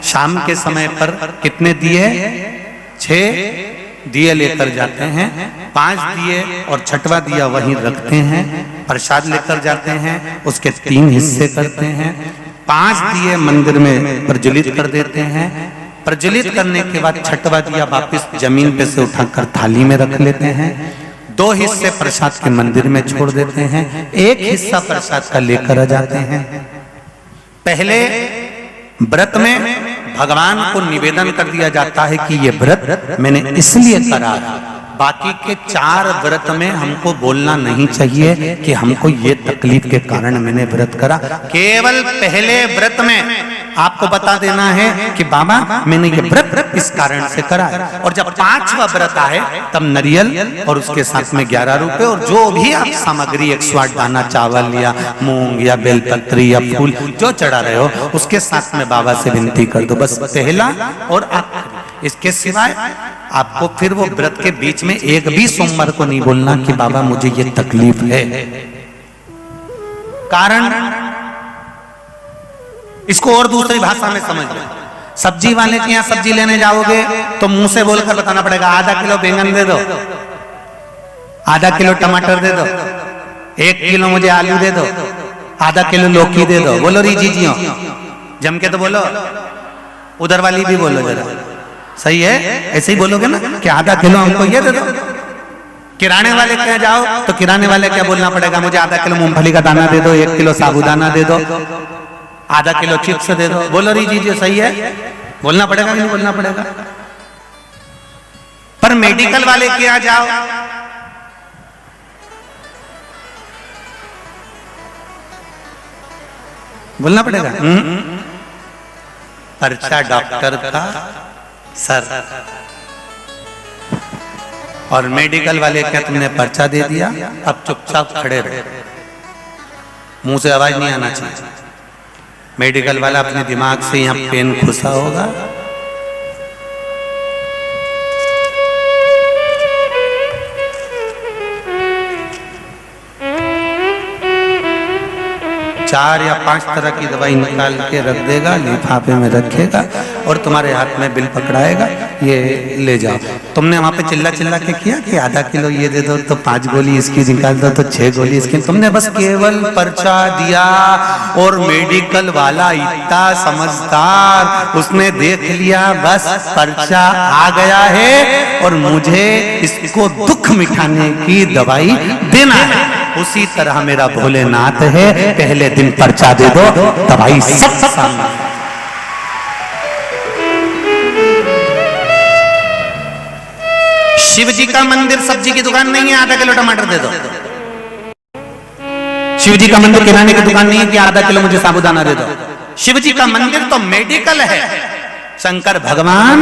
शाम के समय पर कितने दिए? 6 दिए लेकर जाते हैं, 5 दिए और छठवां दिया वहीं रखते हैं, प्रसाद लेकर जाते हैं, उसके 3 हिस्से करते हैं, 5 दिए मंदिर में प्रज्वलित कर देते हैं, प्रज्वलित करने के बाद छठवां दिया वापस जमीन पे से उठाकर थाली में रख लेते हैं, 2 हिस्से प्रसाद के मंदिर में छोड़ देते हैं, 1 हिस्सा प्रसाद का लेकर आ जाते हैं। पहले व्रत में भगवान को निवेदन कर दिया जाता है कि ये व्रत मैंने इसलिए करा, बाकी के 4 व्रत में हमको बोलना नहीं चाहिए कि हमको ये तकलीफ के कारण मैंने व्रत करा। केवल पहले व्रत में आपको बता देना है कि बाबा मैंने ये व्रत इस कारण से करा है। और जब 5वां व्रत आए तब नारियल और उसके साथ में 11 रुपए और जो भी आप सामग्री 108 दाना चावल या मूंग या बेलपत्री या फूल जो चढ़ा रहे हो उसके साथ में बाबा से विनती कर दो, बस पहला और आखिरी। इसके सिवाय आपको फिर वो व्रत के बीच में एक भी सोमवार को नहीं बोलना कि बाबा मुझे ये तकलीफ है। कारण इसको और दूसरी भाषा में समझ लो। सब्जी वाले के यहाँ सब्जी लेने जाओगे तो मुंह से बोलकर बताना पड़ेगा आधा किलो बैंगन दे दो, आधा किलो टमाटर दे दो, 1 किलो मुझे आलू दे दो, आधा किलो लौकी दे दो। बोलो री जीजियो जम के तो बोलो, उधर वाली भी बोलो जरा, सही है? ऐसे ही बोलोगे ना कि आधा किलो हमको ये दे दो। किराने वाले के यहाँ जाओ तो किराने वाले क्या बोलना पड़ेगा? मुझे आधा किलो मूंगफली का दाना दे दो, 1 किलो साबूदाना दे दो, आधा किलो चिप्स दे दो। बोलो री जी सही है? बोलना पड़ेगा कि नहीं बोलना पड़ेगा? पर मेडिकल वाले के यहाँ जाओ बोलना पड़ेगा पर्चा डॉक्टर का सर, और मेडिकल वाले क्या तुमने पर्चा दे दिया, अब चुपचाप खड़े रहो, मुंह से आवाज नहीं आना चाहिए। मेडिकल वाला अपने दिमाग से यहाँ पेन घुसा होगा, चार या 5 तरह की दवाई निकाल के रख देगा, लिफाफे में रखेगा और तुम्हारे हाथ में बिल पकड़ाएगा, ये ले जाओ। तुमने वहां पे चिल्ला चिल्ला के किया कि आधा किलो ये दे दो तो 5 गोली इसकी निकाल दो तो 6 गोली इसकी। तुमने बस केवल पर्चा दिया और मेडिकल वाला इतना समझदार, उसने देख लिया बस पर्चा आ गया है और मुझे इसको दुख मिटाने की दवाई देना है। उसी तरह मेरा भोलेनाथ है, पहले दिन पर्चा दे दो, दवाई सब सामने। शिव जी का मंदिर सब्जी की दुकान नहीं है, आधा किलो टमाटर दे दो। शिव जी का मंदिर किराने की दुकान नहीं है कि आधा किलो मुझे साबूदाना दे दो। शिव जी का मंदिर तो मेडिकल है। शंकर भगवान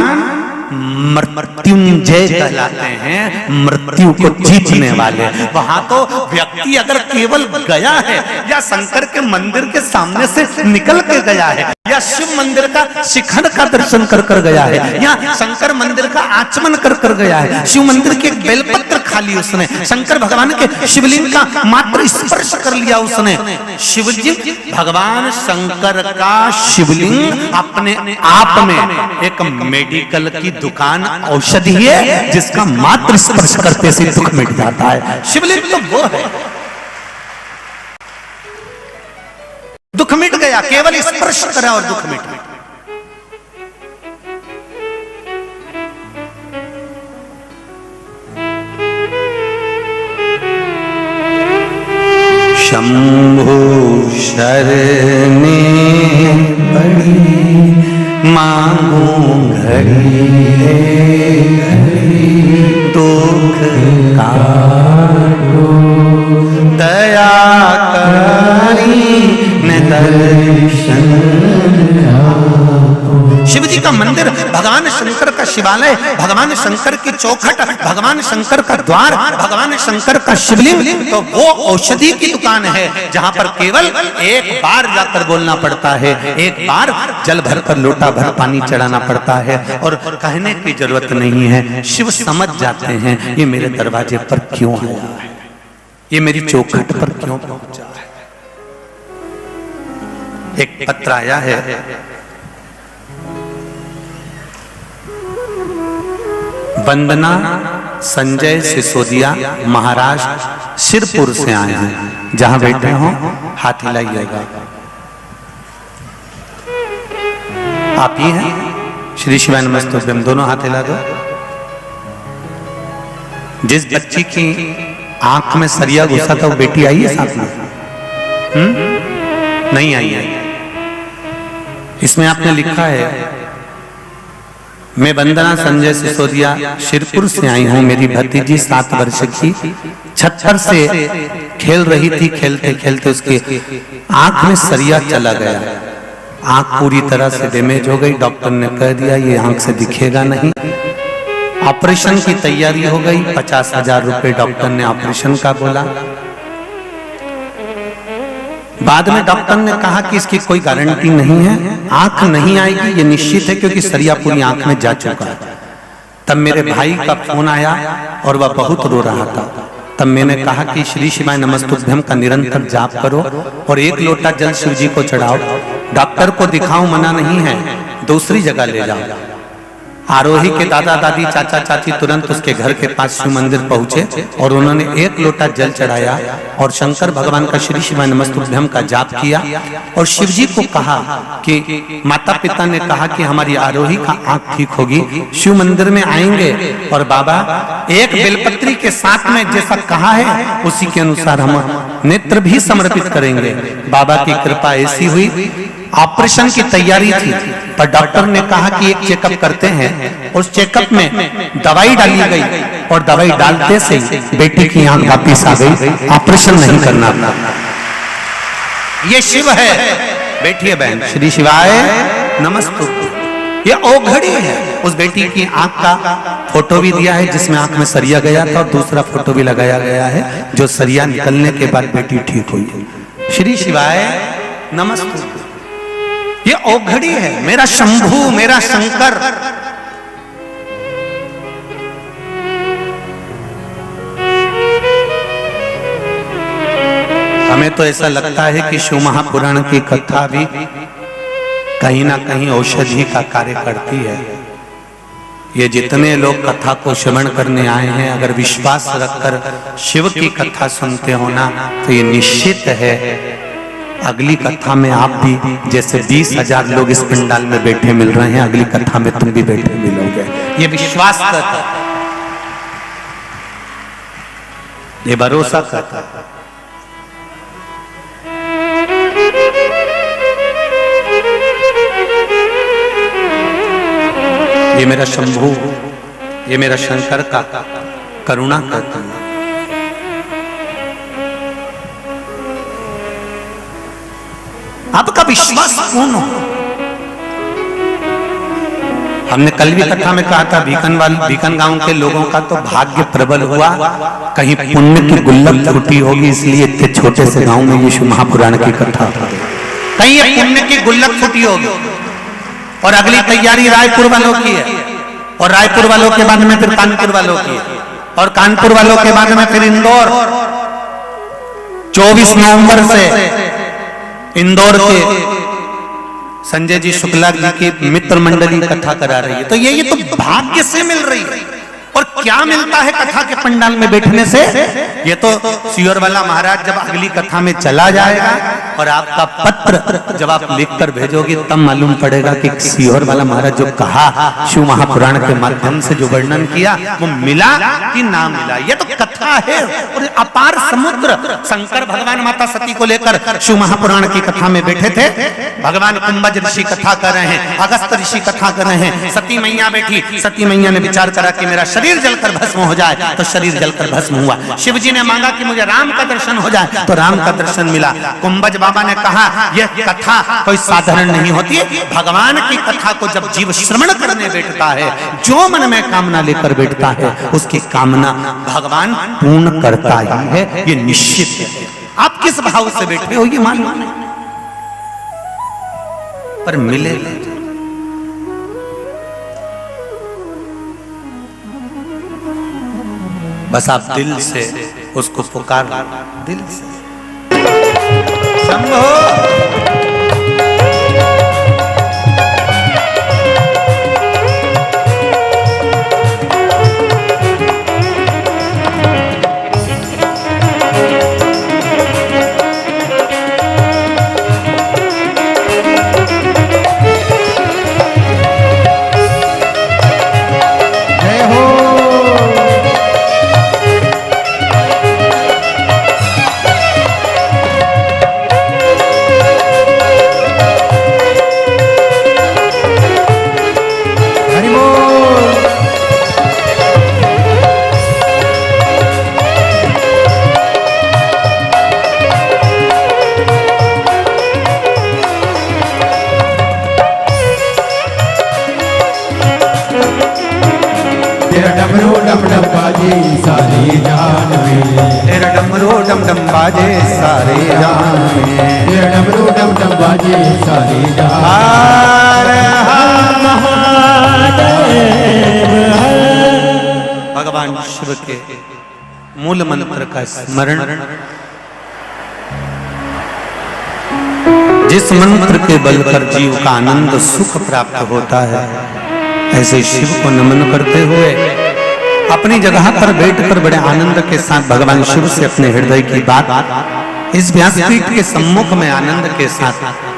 मृत्युंजय कहलाते हैं, मृत्यु को जीतने वाले। वहां तो व्यक्ति अगर केवल गया है या शंकर के मंदिर के सामने से निकल के गया है या शिव मंदिर का शिखर का दर्शन कर कर गया है या शंकर मंदिर का आचमन कर कर गया है, शिव मंदिर के बेलपत्र खा ली उसने, शंकर भगवान के शिवलिंग का मात्र स्पर्श कर लिया उसने। शिवजी भगवान शंकर का शिवलिंग अपने आप में एक मेडिकल की दुकान औषधि है जिसका मात्र स्पर्श करते से दुख मिट जाता है। शिवलिंग तो वो है, दुख मिट गया, केवल स्पर्श करा और दुख मिट गया। शंभु शरणे पड़ी मांगू घड़ी दुख काटो दया करी न दर्शन। शिव जी का मंदिर, भगवान शंकर का शिवालय, भगवान शंकर की चौखट, भगवान शंकर का द्वार, भगवान शंकर का शिवलिंग, तो वो औषधि की दुकान है जहां पर केवल एक बार जाकर बोलना पड़ता है, एक बार जल भरकर लोटा भर पानी चढ़ाना पड़ता है और कहने की जरूरत नहीं है। शिव समझ जाते हैं ये मेरे दरवाजे पर क्यों आया है, ये मेरी चौखट पर क्यों पहुंचा है। एक पत्र आया है वंदना संजय सिसोदिया महाराष्ट्र शिरपुर से आए हैं। जहां बैठे हो हाथ हिलाइएगा। आप ही हैं? श्री शिवाय नमस्तुभ्यम। दोनों हाथ हिला दो। जिस बच्ची की आंख में सरिया घुसा था वो बेटी आई है साथ में? नहीं आई है। इसमें आपने लिखा है, मैं वंदना संजय सिसोदिया शिरपुर से आई हूं। मेरी भतीजी 7 वर्ष की छप्पर से खेल रही थी। खेलते खेलते उसके आंख में सरिया चला गया। आंख पूरी तरह से डैमेज हो गई। डॉक्टर ने कह दिया ये आंख से दिखेगा नहीं। ऑपरेशन की तैयारी हो गई। 50,000 रुपए डॉक्टर ने ऑपरेशन का बोला। बाद में डॉक्टर ने कहा कि इसकी कोई गारंटी नहीं है, आंख नहीं आएगी, ये निश्चित है, क्योंकि सरिया पूरी आंख में जा चुका है। तब मेरे भाई का फोन आया और वह बहुत रो रहा था। तब मैंने कहा कि श्री शिवाय नमस्तुभ्यम का निरंतर जाप करो और 1 लोटा जल शिव जी को चढ़ाओ। डॉक्टर को दिखाओ, मना नहीं है, दूसरी जगह ले जाओ। आरोही के दादा दादी चाचा चाची तुरंत उसके घर के पास शिव मंदिर पहुंचे और उन्होंने 1 लोटा जल चढ़ाया और शंकर भगवान का श्री शिवाय नमस्तुभ्यम का जाप किया। और शिव जी को कहा कि माता पिता ने कहा कि हमारी आरोही का आंख ठीक होगी, शिव मंदिर में आएंगे और बाबा एक बेलपत्री के साथ में जैसा कहा है उसी के अनुसार हम नेत्र भी समर्पित करेंगे। बाबा की कृपा ऐसी हुई। ऑपरेशन की तैयारी थी पर डॉक्टर ने कहा कि एक चेकअप करते हैं। उस चेकअप में दवाई डाली गई और दवाई डालते से बेटी की आंख वापिस आ गई। ऑपरेशन नहीं करना था। ये शिव है। बैठिए बहन। श्री शिवाय नमस्तुभ्यम। ये ओघड़ी है। उस बेटी की आंख का फोटो भी दिया है जिसमें आंख में सरिया गया था और दूसरा फोटो भी लगाया गया है जो सरिया निकलने के बाद बेटी ठीक हुई। श्री शिवाय नमस्तुभ्यम। ये ओघड़ी है। मेरा शंभू, मेरा शंकर। हमें तो ऐसा लगता है कि शिव महापुराण की कथा भी कहीं ना कहीं औषधि का कार्य करती है। ये जितने लोग कथा को श्रवण करने आए हैं, अगर विश्वास रखकर शिव की कथा सुनते हो ना, तो ये निश्चित है अगली कथा में आप भी जैसे 20,000 लोग इस पंडाल में बैठे मिल रहे हैं, अगली कथा में तुम भी बैठे मिलोगे। ये विश्वास करता, ये भरोसा करता। ये मेरा शंभू, ये मेरा शंकर का करुणा करता है। आपका विश्वास कौन हो? हमने कल भी कथा में कहा था बीकन गांव के लोगों का तो भाग्य प्रबल हुआ। कहीं पुण्य की गुल्लक छूटी होगी, इसलिए इतने छोटे से गांव में ये शिव महापुराण की कथा। कहीं ये पुण्य की गुल्लक छूटी होगी। और अगली तैयारी रायपुर वालों की है और रायपुर वालों के बाद में फिर कानपुर वालों की है और कानपुर वालों के बाद में फिर इंदौर। 24 नवंबर से इंदौर के संजय जी शुक्ला जी की मित्र मंडली कथा करा रही है। तो ये तो भाग्य से मिल रही है। और क्या मिलता है कथा के पंडाल में बैठने से? ये तो सियोर वाला महाराज जब अगली कथा में चला जाएगा और आपका पत्र जब आप लिखकर भेजोगे तब मालूम पड़ेगा कि सियोर वाला महाराज जो कहा शिव महापुराण के माध्यम से जो वर्णन किया वो मिला कि ना मिला। ये तो कथा है और अपार समुद्र। शंकर भगवान माता सती को लेकर शिव महापुराण की कथा में बैठे थे। भगवान कुंभज ऋषि कथा कर रहे हैं, अगस्त ऋषि कथा कर रहे हैं, सती मैया बैठी। सती मैया ने विचार करा कि मेरा शरीर जलकर भस्म हो जाए, तो शरीर जलकर भस्म हुआ। शिव जी ने मांगा कि मुझे राम का दर्शन हो जाए, तो राम का दर्शन मिला। कुंभज बाबा ने कहा यह कथा कोई साधारण नहीं होती। भगवान की कथा को जब जीव श्रवण करने बैठता है, जो मन में कामना लेकर बैठता है, उसकी कामना भगवान पूर्ण करता ही है। ये निश्चित है। आप किस भाव से बैठे हो ये मालूम नहीं, पर मिलेगा। बस आप दिल से उसको पुकार, दिल से शंभो। डमरू डम डम बाजे सारे जहान में, तेरा डमरू डम डम बाजे सारे जहान में, तेरा डमरू डम डम बाजे सारे जहान में। हर हर महादेव हर। भगवान शिव के मूल मंत्र का स्मरण, जिस मंत्र के बल पर जीव का आनंद सुख प्राप्त होता है, ऐसे शिव को नमन करते हुए अपनी जगह पर बैठकर बड़े आनंद के साथ भगवान शिव से अपने हृदय की बात इस व्यासपीठ के सम्मुख में आनंद के साथ,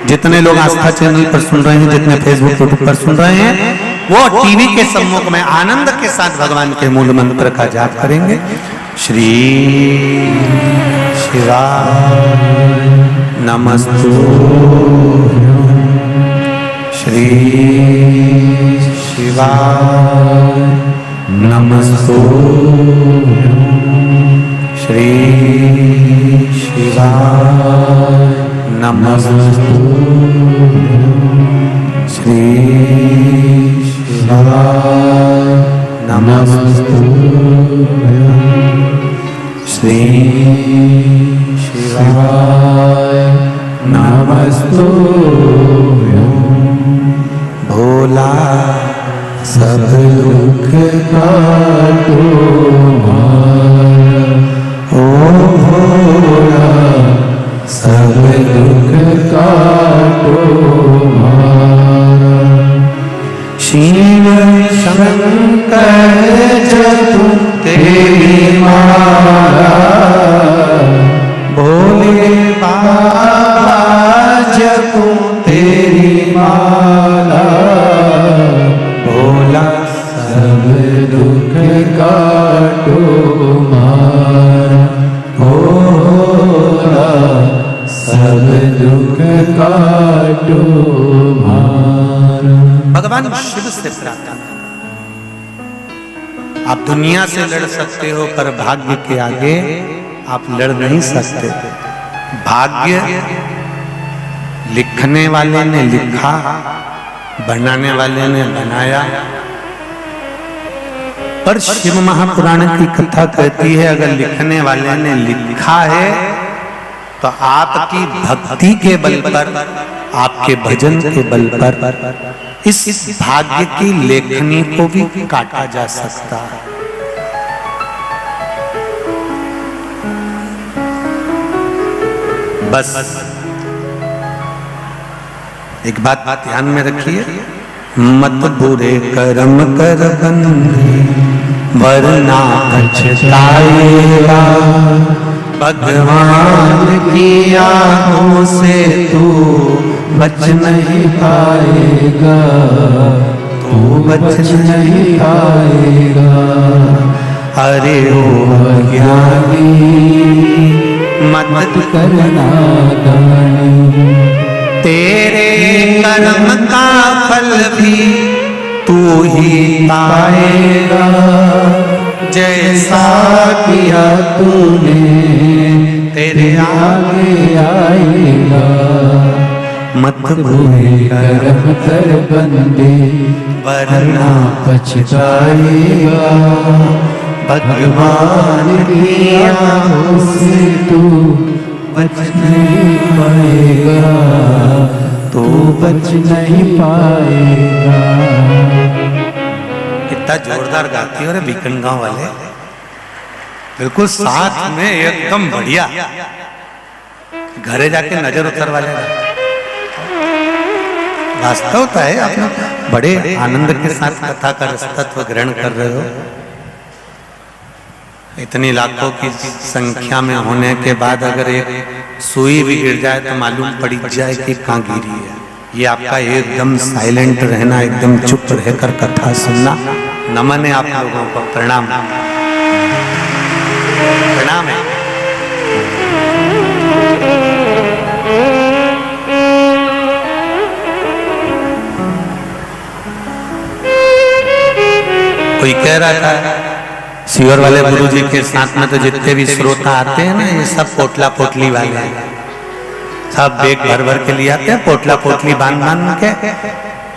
जितने लोग आस्था चैनल पर सुन रहे हैं, जितने फेसबुक यूट्यूब पर सुन रहे हैं, वो टीवी के सम्मुख में आनंद के साथ भगवान के मूल मंत्र का जाप करेंगे। श्री शिवाय नमस्तुभ्यं, श्री शिवाय नमस्तुभ्यं, श्री शिवाय नमस्तुभ्यं, श्री शिवाय नमस्तुभ्यं, श्री शिवाय नमस्तुभ्यं। भोला सब दुख काटो मारा, ओ भोला सब दुख काटो मारा। शिव शंकर जपू तेरी माला, भोले बाबा जपू तेरी माला, भोला सब दुख काटो मारा, भोला सब दुख काटो मारा। भगवान शिव से प्रार्थना, आप दुनिया से लड़ सकते हो पर भाग्य के आगे आप लड़ नहीं सकते। भाग्य लिखने वाले ने लिखा, बनाने वाले ने बनाया, पर शिव महापुराण की कथा कहती है अगर लिखने वाले ने लिखा है तो आपकी भक्ति के बल पर, आपके भजन के बल पर इस भाग्य की लेखनी को भी काटा जा सकता है। बस एक बात ध्यान में रखिए, मत बुरे कर्म कर बंधे वरना पछताएगा, भगवान की आंखों से तू बच नहीं पाएगा, तू बच नहीं पाएगा। अरे ओ अज्ञानी मत करना दानी, तेरे कर्म का फल भी तू ही पाएगा, जैसा किया तूने तेरे आगे आएगा। मत बुरे कर्म कर बंदे वरना पछताएगा, भगवान की आंखों से तू बच नहीं पाएगा, तू बच नहीं पाएगा। कितना जोरदार गाती हो रे बीकन गांव वाले, बिल्कुल साथ में एकदम बढ़िया। घरे जाके नजर उतर वाले वास्तव तो है, आप बड़े आनंद के साथ कथा का रसतत्व ग्रहण कर रहे हो। इतनी लाखों की संख्या में होने के बाद अगर एक सुई भी गिर जाए तो मालूम पड़ जाए कि कहाँ गिरी है। ये आपका एकदम साइलेंट रहना, एकदम चुप रहकर कथा सुनना, नमन है आप लोगों को, प्रणाम प्रणाम है। कोई कह रहा था सीवर वाले गुरुजी के साथ में तो जितने भी श्रोता आते हैं ना, ये सब पोटला पोटली वाले हैं, सब बेग भर भर के लिए आते हैं, पोटला पोटली बांध बांध के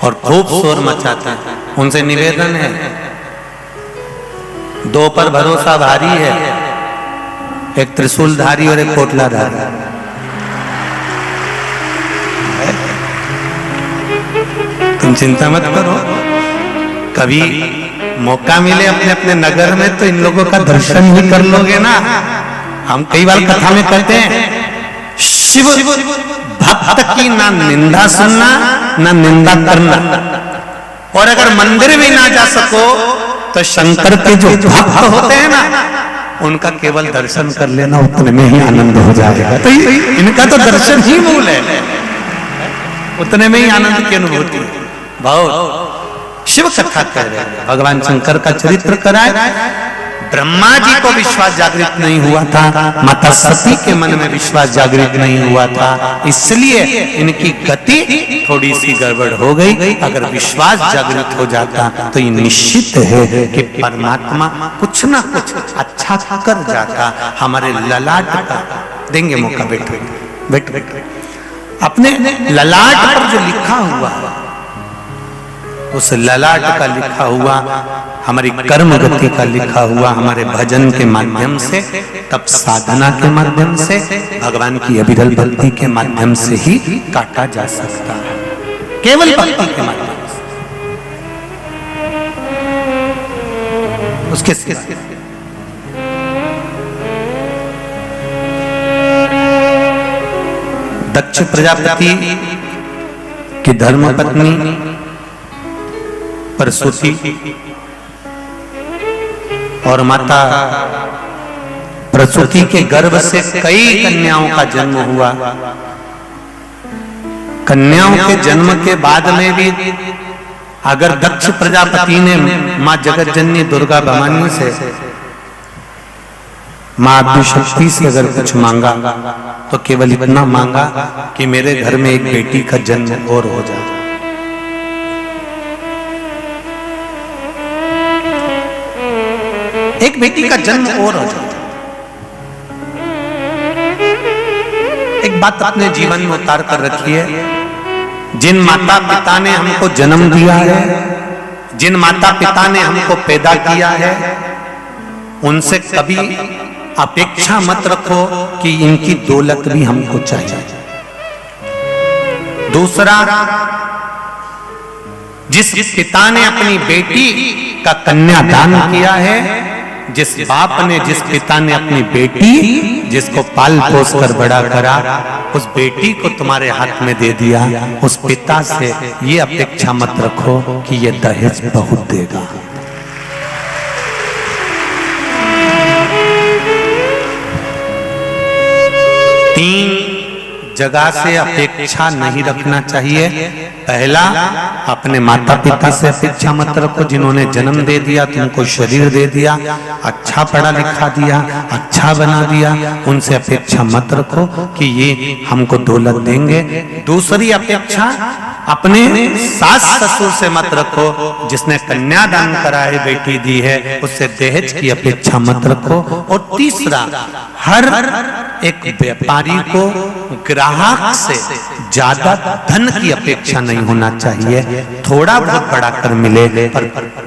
और खूब शोर मचाते हैं। उनसे निवेदन है दो पर भरोसा भारी है, एक त्रिशूलधारी और एक पोटलाधारी। तुम चिंता मत करो, कभी मौका मिले अपने अपने नगर में तो इन लोगों का दर्शन भी कर लोगे ना। हम कई बार कथा में कहते हैं शिव भक्त की ना निंदा सुनना ना निंदा करना, और अगर मंदिर भी ना जा सको तो शंकर के जो भक्त होते हैं ना उनका केवल दर्शन कर लेना, उतने में ही आनंद हो जाएगा। तो इनका तो दर्शन ही मूल है, उतने में ही आनंद की अनुभूति। बहुत शिव कथा कह रहे हैं, भगवान शंकर का चरित्र कराए। ब्रह्मा जी को विश्वास जागृत नहीं हुआ था, माता सती के मन में विश्वास जागृत नहीं हुआ था, इसलिए इनकी गति थोड़ी सी गड़बड़ हो गई। अगर विश्वास जागृत हो जाता तो ये निश्चित है कि परमात्मा कुछ ना कुछ अच्छा कर जाता। हमारे ललाट पर देंगे मौका, बैठो बैठो बैठो। अपने ललाट पर जो लिखा हुआ, उस ललाट का लिखा हुआ, हमारी कर्म गति का लिखा हुआ, हमारे भजन के माध्यम से, तब साधना के माध्यम से, भगवान की अविरल भक्ति के माध्यम से ही काटा जा सकता है, केवल भक्ति के माध्यम से। उसके दक्ष प्रजापति की धर्मपत्नी प्रसूति और माता प्रसूति के गर्भ से कई कन्याओं का जन्म हुआ। कन्याओं के जन्म के बाद में भी अगर दक्ष प्रजापति ने मां जगतजननी दुर्गा भवानी से, मां आदिशक्ति से अगर कुछ मांगा तो केवल इतना मांगा कि मेरे घर में एक बेटी का जन्म और हो जाए। एक बेटी का जन्म और हो जाए। एक बात अपने जीवन में उतार कर रखिए, जिन माता पिता ने हमको जन्म दिया है, जिन माता पिता ने हमको पैदा किया है, उनसे कभी अपेक्षा मत रखो कि इनकी दौलत भी हमको चाहिए। दूसरा, जिस पिता ने अपनी बेटी का कन्यादान किया है, जिस बाप ने, जिस पिता ने अपनी बेटी जिसको पाल पोस कर बड़ा करा, उस बेटी को तुम्हारे हाथ में दे दिया, उस पिता से ये अपेक्षा मत रखो कि ये दहेज बहुत देगा। तीन जगह से अपेक्षा नहीं रखना चाहिए। पहला, अपने माता पिता से अपेक्षा मत रखो, जिन्होंने जन्म दे दिया, तुमको शरीर दे दिया, अच्छा पढ़ा लिखा दिया, अच्छा बना दिया, उनसे अपेक्षा मत रखो कि ये हमको दौलत देंगे। दूसरी अपेक्षा अपने सास ससुर से मत रखो, जिसने कन्यादान करा है, बेटी दी है, उससे दहेज की अपेक्षा मत रखो। और तीसरा, हर एक व्यापारी को ग्राहक से ज्यादा धन की अपेक्षा नहीं होना चाहिए। थोड़ा बहुत बढ़ा कर मिले पर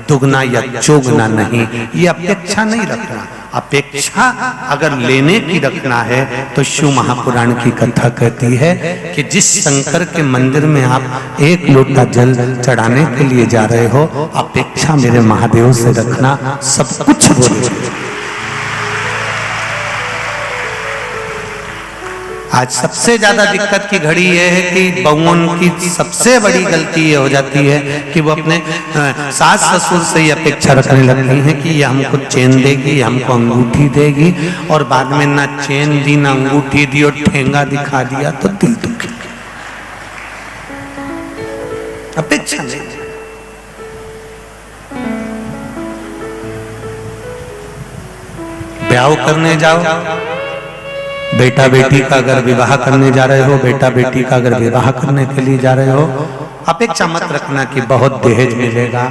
दुगना या चौगुना नहीं, ये अपेक्षा नहीं रखना। अपेक्षा अगर लेने की रखना है तो शिव महापुराण की कथा कहती है कि जिस शंकर के मंदिर में आप एक लोटा जल चढ़ाने के लिए जा रहे हो, अपेक्षा मेरे महादेव से रखना, सब कुछ बोले। आज सबसे ज्यादा दिक्कत की घड़ी यह है कि बहुओं की सबसे बड़ी गलती ये हो जाती है कि वो अपने सास ससुर से ही अपेक्षा रखने लगती हैं कि ये हमको चेन देगी, हमको अंगूठी देगी, और बाद में ना चेन दी ना अंगूठी दी और ठेंगा दिखा दिया तो दिल दुखी। अपेक्षा नहीं। ब्याह करने जाओ, बेटा बेटी का अगर विवाह करने जा रहे हो, बेटा बेटी का अगर विवाह करने के लिए जा रहे हो, अपेक्षा मत रखना कि बहुत दहेज मिलेगा।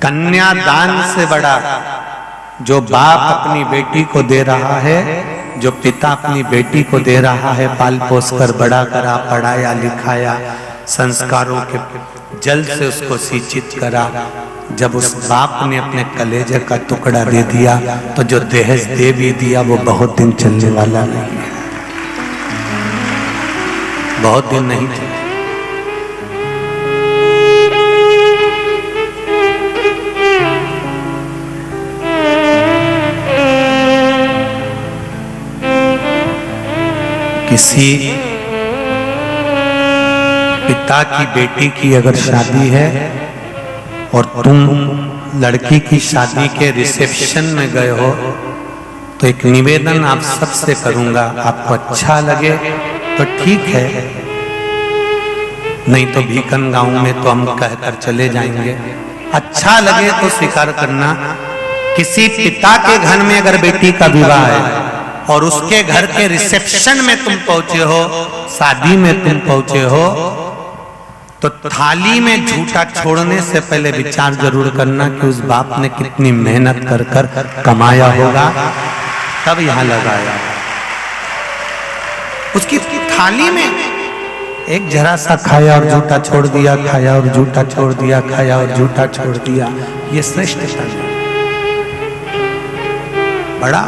कन्यादान से बड़ा जो बाप अपनी बेटी को दे रहा है, जो पिता अपनी बेटी को दे रहा है, पाल पोस कर बड़ा करा, पढ़ाया लिखाया, संस्कारों के जल से उसको सिंचित करा, जब उस बाप ने अपने कलेजे का टुकड़ा दे दिया तो जो दहेज दे भी दिया वो बहुत दिन चलने वाला नहीं है, बहुत दिन नहीं चले। किसी पिता की बेटी की अगर शादी है और तुम लड़की की शादी के रिसेप्शन में गए हो तो एक निवेदन आप सबसे करूंगा, आपको अच्छा लगे तो ठीक है, नहीं तो भीकन गांव में तो हम कहकर चले जाएंगे। अच्छा लगे तो स्वीकार करना। किसी पिता के घर में अगर बेटी का विवाह है और उसके घर के रिसेप्शन में तुम पहुंचे हो, शादी में तुम पहुंचे हो, तो थाली में झूठा छोड़ने से पहले विचार जरूर करना कि उस बाप ने कितनी मेहनत कर कर कमाया होगा, तब यहां लगाया। उसकी थाली में एक जरा सा खाया और झूठा छोड़ दिया, खाया और झूठा छोड़ दिया, खाया और झूठा छोड़ दिया, ये श्रेष्ठता है, बड़ा।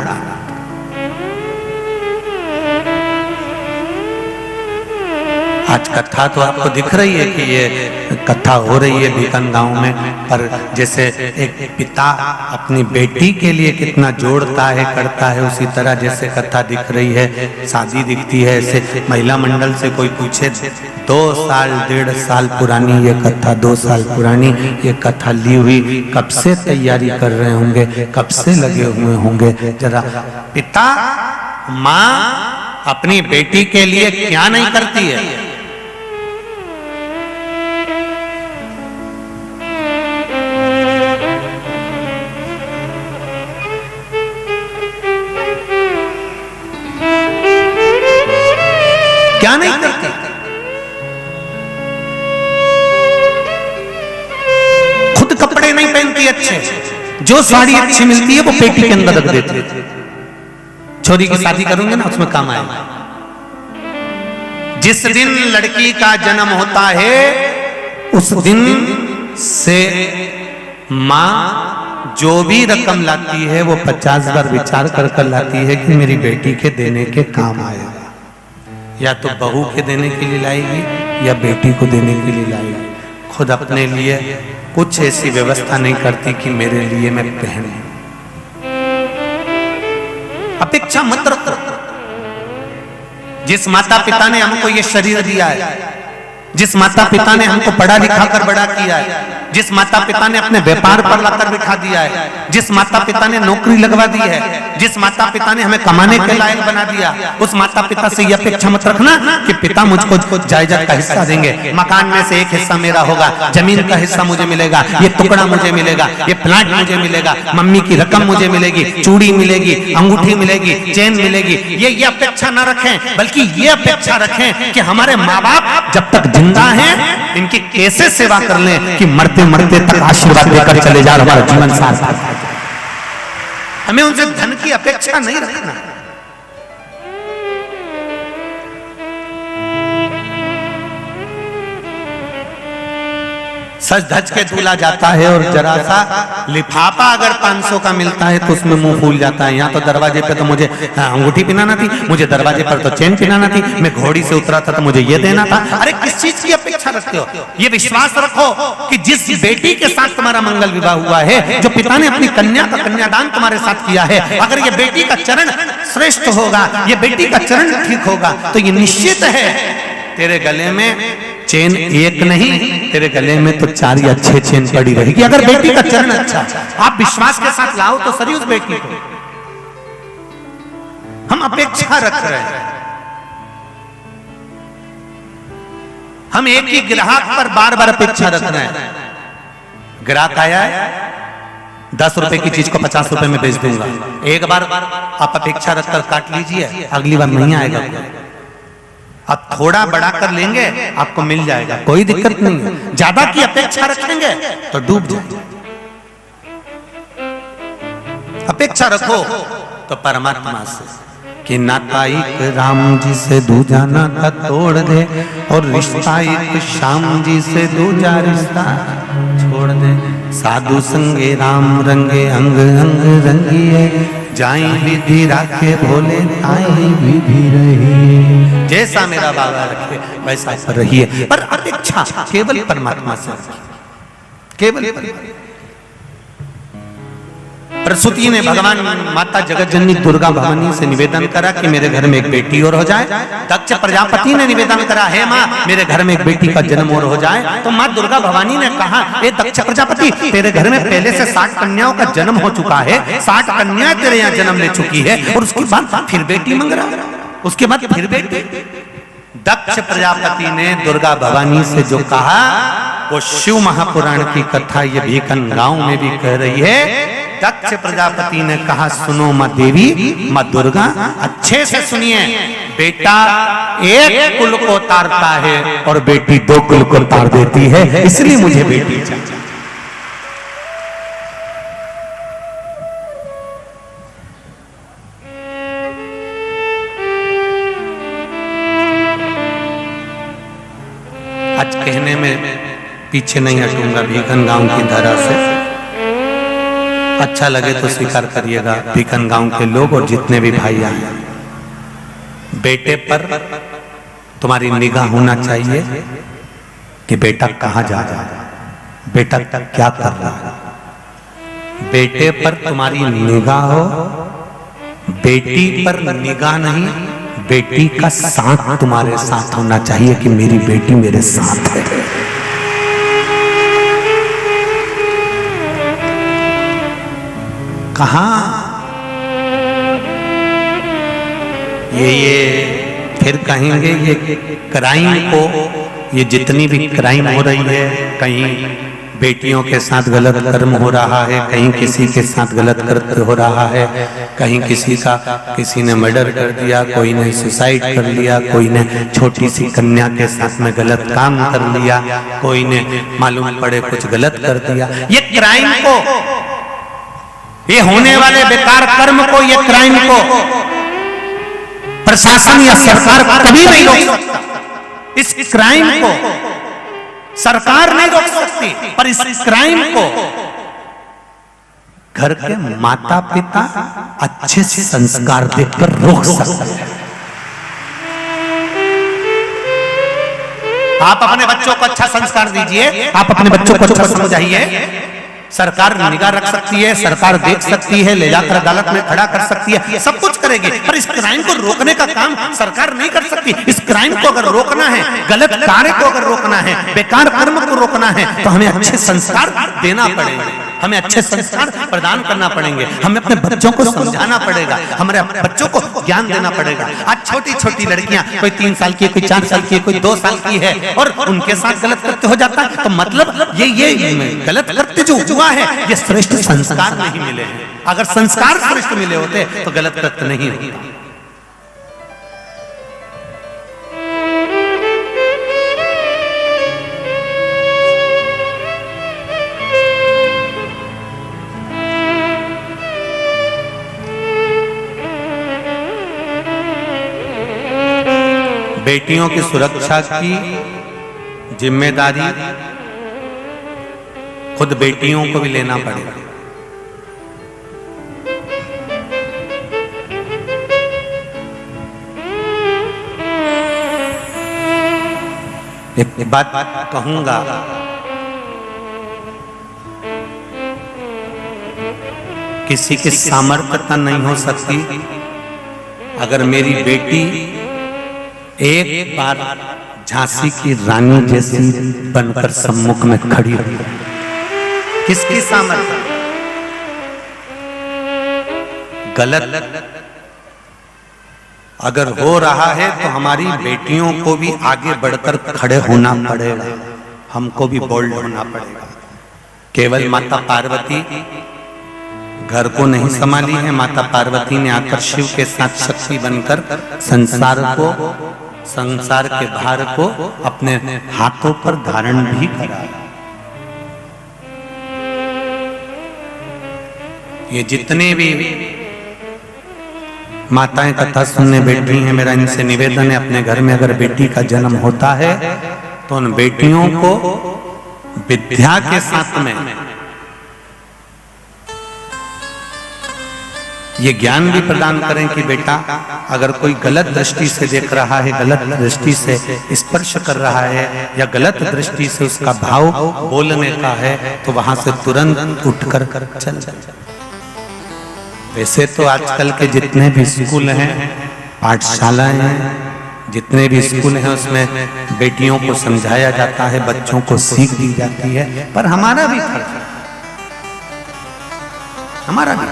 आज कथा तो आपको दिख रही है कि ये कथा हो रही है भीकन गांव में, पर जैसे एक पिता अपनी बेटी के लिए कितना जोड़ता है, करता है, उसी तरह जैसे कथा दिख रही है, शादी दिखती है, ऐसे महिला मंडल से कोई पूछे 2 साल 1.5 साल पुरानी ये कथा, 2 साल पुरानी ये कथा ली हुई, कब से तैयारी कर रहे होंगे, कब से लगे हुए होंगे। जरा पिता माँ अपनी बेटी के लिए क्या नहीं करती है। क्या नहीं करती। खुद कपड़े नहीं पहनती अच्छे, जो साड़ी अच्छी मिलती है वो पेटी के अंदर रख देती। छोरी की शादी करूंगे ना उसमें काम आएगा। जिस दिन लड़की का जन्म होता है उस दिन से माँ जो भी रकम लाती है वो 50 बार विचार कर कर लाती है कि मेरी बेटी के देने के काम आएगा। या तो बहू के देने के लिए लाएगी या बेटी को देने के लिए लाएगी। खुद अपने लिए कुछ ऐसी व्यवस्था नहीं करती कि मेरे लिए मैं पहनूं। अपेक्षा मत रखो। जिस माता पिता ने हमको ये शरीर दिया है, जिस माता पिता ने हमको पढ़ा लिखा कर बड़ा किया है, जिस माता पिता ने अपने व्यापार पर लाकर बिठा दिया है, जिस माता पिता ने नौकरी लगवा दी है, जिस माता पिता ने हमें कमाने के लायक बना दिया, उस माता पिता से यह अपेक्षा मत रखना कि पिता मुझको जायदाद का हिस्सा देंगे, मकान में से एक हिस्सा मेरा होगा, जमीन का हिस्सा मुझे मिलेगा, ये टुकड़ा मुझे मिलेगा, ये प्लाट मुझे मिलेगा, मम्मी की रकम मुझे मिलेगी, चूड़ी मिलेगी, अंगूठी मिलेगी, चेन मिलेगी। ये अपेक्षा न रखें, बल्कि ये अपेक्षा रखें कि हमारे माँ बाप जब तक जिंदा हैं इनकी कैसे सेवा कर लें कि मरते मरते तक आशीर्वाद देकर चले जा, हमारा जीवन सार्थक। हमें उनसे धन की अपेक्षा नहीं रखना। सच धज के दूल्हा जाता है और जरा सा लिफाफा अगर 500 का मिलता है तो उसमें मुंह फूल जाता है। यहाँ तो दरवाजे पे तो मुझे अंगूठी पहनाना थी, मुझे दरवाजे पर तो चेन पहनाना थी, मैं घोड़ी से उतरा था तो मुझे ये देना था। अरे किस चीज की अपेक्षा रखते हो? ये विश्वास रखो कि जिस बेटी के साथ तुम्हारा मंगल विवाह हुआ है, जो पिता ने अपनी कन्या का कन्यादान तुम्हारे साथ किया है, अगर ये बेटी का चरण श्रेष्ठ होगा, ये बेटी का चरण ठीक होगा, तो ये निश्चित है तेरे गले में चेन एक नहीं, तेरे गले में तो 4 या 6 चेन पड़ी रहेगी। अगर बेटी का चरण अच्छा, आप विश्वास के साथ लाओ तो सही उस बेटी को। हम अपेक्षा रख रहे हैं। हम एक ही ग्राहक पर बार बार अपेक्षा रख रहे हैं। ग्राहक आया है, 10 रुपए की चीज को 50 रुपए में बेच दूंगा। एक बार आप अपेक्षा रखकर काट लीजिए, अगली बार नहीं आएगा। आप थोड़ा बढ़ा कर लेंगे, आपको मिल जाएगा, कोई दिक्कत नहीं है। ज्यादा की अपेक्षा रखेंगे तो डूब जाएंगे। अपेक्षा रखो तो परमात्मा से कि नाता एक राम जी से दूजा नाता तोड़ दे, और रिश्ता एक श्याम जी से दूजा रिश्ता छोड़ दे। साधु संगे राम रंगे अंग अंग रंगिए, जाई विधि राखे भोले ताई विधि रहिए। जैसा मेरा बाबा रखे वैसा पर रहिए, पर अपेक्षा केवल परमात्मा से, केवल प्रसूति ने भगवान माता जगत जननी दुर्गा भवानी से निवेदन करा कि मेरे घर में एक बेटी और हो जाए। दक्ष प्रजापति ने निवेदन करा, हे माँ मेरे घर में एक बेटी का जन्म और हो जाए। तो माँ दुर्गा भवानी ने कहा, हे दक्ष प्रजापति तेरे घर में पहले से 60 कन्याओं का जन्म हो चुका है, 60 कन्याएं तेरे यहाँ जन्म ले चुकी है, और उसके बाद फिर बेटी मांग रहा, उसके बाद फिर बेटी। दक्ष प्रजापति ने दुर्गा भवानी से जो कहा वो शिव महापुराण की कथा ये भीखन गांव में भी कह रही है। दक्ष प्रजापति ने कहा, सुनो माँ देवी, माँ दुर्गा, अच्छे से सुनिए, बेटा एक कुल को तारता है और बेटी 2 कुल को तार देती है, इसलिए मुझे बेटी चाहिए। आज कहने में पीछे नहीं हटूंगा, भीखन गांव की धरा से। अच्छा लगे तो स्वीकार करिएगा भीखन गांव के लोग और जितने भी भाई आए, बेटे पर तुम्हारी निगाह होना चाहिए कि बेटा कहाँ जा रहा है, बेटा क्या कर रहा है। बेटे पर तुम्हारी निगाह हो, बेटी पर निगाह नहीं, बेटी का साथ तुम्हारे साथ होना चाहिए कि मेरी बेटी मेरे साथ है। कहाँ ये फिर कहेंगे ये क्राइम को, ये जितनी भी क्राइम हो रही है, कहीं बेटियों के साथ गलत कर्म हो रहा है, कहीं किसी के साथ गलत कर्म हो रहा है, कहीं किसी ने मर्डर कर दिया, कोई ने सुसाइड कर लिया, कोई ने छोटी सी कन्या के साथ में गलत काम कर लिया, कोई ने मालूम पड़े कुछ गलत कर दिया। ये क्राइम को, ये होने वाले बेकार कर्म को, ये क्राइम को प्रशासन या सरकार कभी नहीं रोक सकता। इस क्राइम को सरकार नहीं रोक सकती, पर इस क्राइम को घर के माता पिता अच्छे से संस्कार देकर रोक सकते हैं। आप अपने बच्चों को अच्छा संस्कार दीजिए, आप अपने बच्चों को अच्छा समझाइए। सरकार निगाह रख सकती है, सरकार देख सकती है, ले जाकर अदालत में खड़ा कर सकती है, सब कुछ करेगी, पर इस क्राइम को रोकने का काम सरकार नहीं कर सकती। इस क्राइम को अगर रोकना है, गलत कार्य को अगर रोकना है, बेकार कर्म को रोकना है, तो हमें अच्छे संस्कार देना पड़ेगा, हमें अच्छे संस्कार प्रदान करना पड़ेंगे, हमें अपने बच्चों को समझाना पड़ेगा, हमारे बच्चों को ज्ञान देना पड़ेगा। आज छोटी छोटी लड़कियां, कोई 3 साल की, कोई 4 साल की, कोई 2 साल की है, और उनके साथ गलत कृत्य हो जाता है, तो मतलब ये गलत कृत्य जो हुआ है, ये श्रेष्ठ संस्कार नहीं मिले हैं। अगर संस्कार श्रेष्ठ मिले होते तो गलत कृत्य नहीं होता। बेटियों की सुरक्षा की जिम्मेदारी खुद बेटियों को भी लेना पड़ेगा। एक बात कहूंगा, किसी की सामर्थ्यता नहीं हो सकती। अगर मेरी बेटी एक बार झांसी की रानी जैसी बनकर सम्मुख में खड़ी हो, किसकी सामर्थ्य? गलत अगर हो रहा है तो हमारी बेटियों को भी आगे बढ़कर खड़े होना पड़ेगा, हमको भी बोल्ड होना पड़ेगा। केवल माता पार्वती घर को नहीं संभाली है, माता पार्वती ने आकर शिव के साथ शक्ति बनकर संसार के भार को अपने हाथों पर धारण भी करा। ये जितने भी माताएं कथा सुनने बैठी हैं, मेरा इनसे निवेदन है, अपने घर में अगर बेटी का जन्म होता है तो उन बेटियों को विद्या के साथ में ये ज्ञान भी प्रदान करें कि बेटा अगर कोई गलत दृष्टि से देख रहा है, गलत दृष्टि से स्पर्श कर रहा है या गलत दृष्टि से उसका भाव बोलने का है तो वहां से तुरंत उठकर चल जाए। वैसे तो आजकल के जितने भी स्कूल हैं, पाठशालाएं हैं, जितने भी स्कूल हैं उसमें बेटियों को समझाया जाता है, बच्चों को सीख दी जाती है, पर हमारा भी फर्ज है, हमारा भी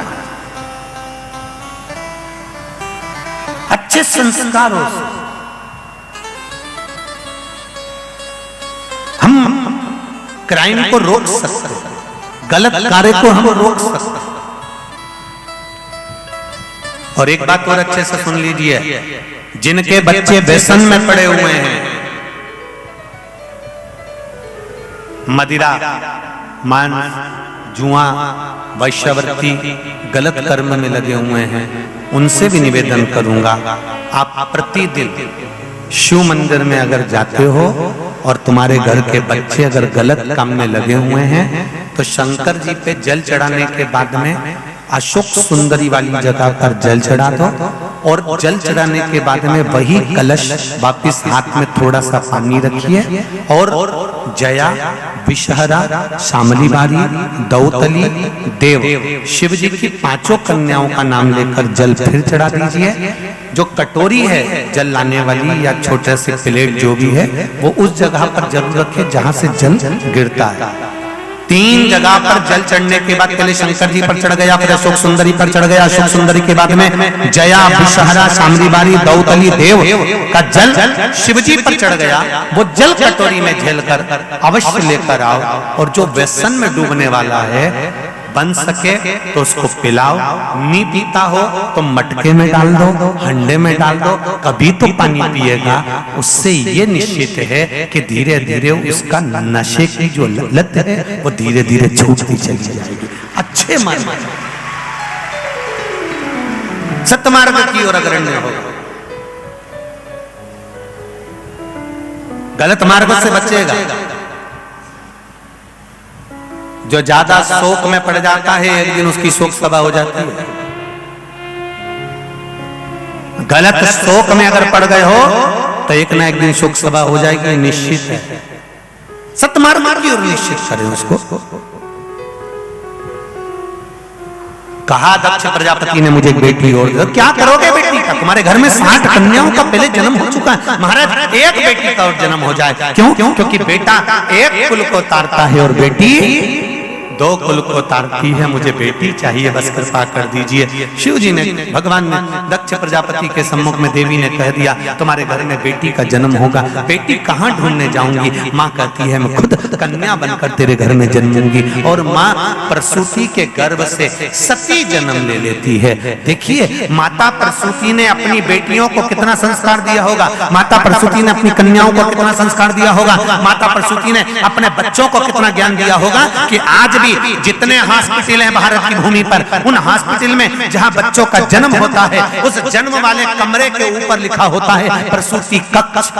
अच्छे संस्कारों से हम क्राइम को रोक सकते हैं, गलत कार्य को हम रोक सकते हैं। और एक बात और अच्छे से सुन लीजिए, जिनके बच्चे व्यसन में पड़े हुए हैं, मदिरा, मांस, जुआ, वैश्यवृत्ति, गलत कर्म में लगे हुए हैं, उनसे भी निवेदन करूंगा, आप प्रतिदिन शिव मंदिर में अगर जाते हो और तुम्हारे घर के बच्चे अगर गलत काम में लगे हुए हैं तो शंकर जी पे जल चढ़ाने के बाद में अशोक सुंदरी वाली जगह पर जल चढ़ा दो और जल चढ़ाने के बाद में वही कलश वापिस हाथ में थोड़ा सा पानी रखिए और जया, विषहरा, शामलीबारी, दौतली, देव, शिव जी की 5 कन्याओं का नाम लेकर जल फिर चढ़ा दीजिए। जो कटोरी है जल लाने वाली या छोटे से प्लेट जो भी है वो उस जगह पर जरूर रखे जहां से जल गिरता है। 3 जगह पर जल चढ़ने के बाद पहले शंकर जी पर चढ़ गया, फिर अशोक सुंदरी पर चढ़ गया, अशोक सुंदरी के बाद में जया, विषहरा, शामलीबारी, दौतली, देव का जल शिवजी पर चढ़ गया। वो जल कटोरी में झेलकर अवश्य लेकर आओ और जो व्यसन में डूबने वाला है बन सके तो उसको पिलाओ, नहीं पीता हो तो मटके में डाल दो, हंडे में डाल दो, कभी तो पानी पिएगा। उससे ये निश्चित है कि धीरे धीरे उसका नशे की जो लत है वो धीरे धीरे छूटती चली जाएगी। अच्छे मार्ग, सत्मार्ग की ओर अग्रणी होगा, गलत मार्ग से बचेगा। जो ज्यादा शोक में पड़ जाता है एक दिन उसकी शोक सभा हो जाती है। गलत शोक में अगर पड़ गए हो तो एक ना एक दिन शोक सभा हो जाएगी, निश्चित है। सत्मार्ग की ओर निश्चित करें उसको। कहा दक्ष प्रजापति ने मुझे एक बेटी और दो। क्या करोगे बेटी का? तुम्हारे घर में 60 कन्याओं का पहले जन्म हो चुका है, महाराज एक बेटी का और जन्म हो जाए। क्यों? क्योंकि बेटा एक कुल को तारता है और बेटी 2 कुल को तारती है। मुझे बेटी चाहिए, बस कृपा कर दीजिए। शिव जी ने, भगवान ने दक्ष प्रजापति के सम्मुख में देवी ने कह दिया तुम्हारे घर में बेटी का जन्म होगा। बेटी कहाँ ढूंढने जाऊंगी? माँ कहती है मैं खुद कन्या बनकर तेरे घर में जन्मूंगी। और माँ प्रसूति के गर्भ से सती जन्म ले लेती है। देखिए माता प्रसूति ने अपनी बेटियों को कितना संस्कार दिया होगा, माता प्रसूति ने अपनी कन्याओं को कितना संस्कार दिया होगा, माता प्रसूति ने अपने बच्चों को कितना ज्ञान दिया होगा कि आज भी जितने हॉस्पिटल हैं भारत की भूमि पर, उन हॉस्पिटल में जहां बच्चों का जन्म होता है उस जन्म वाले कमरे के ऊपर लिखा होता है प्रसूति कक्ष।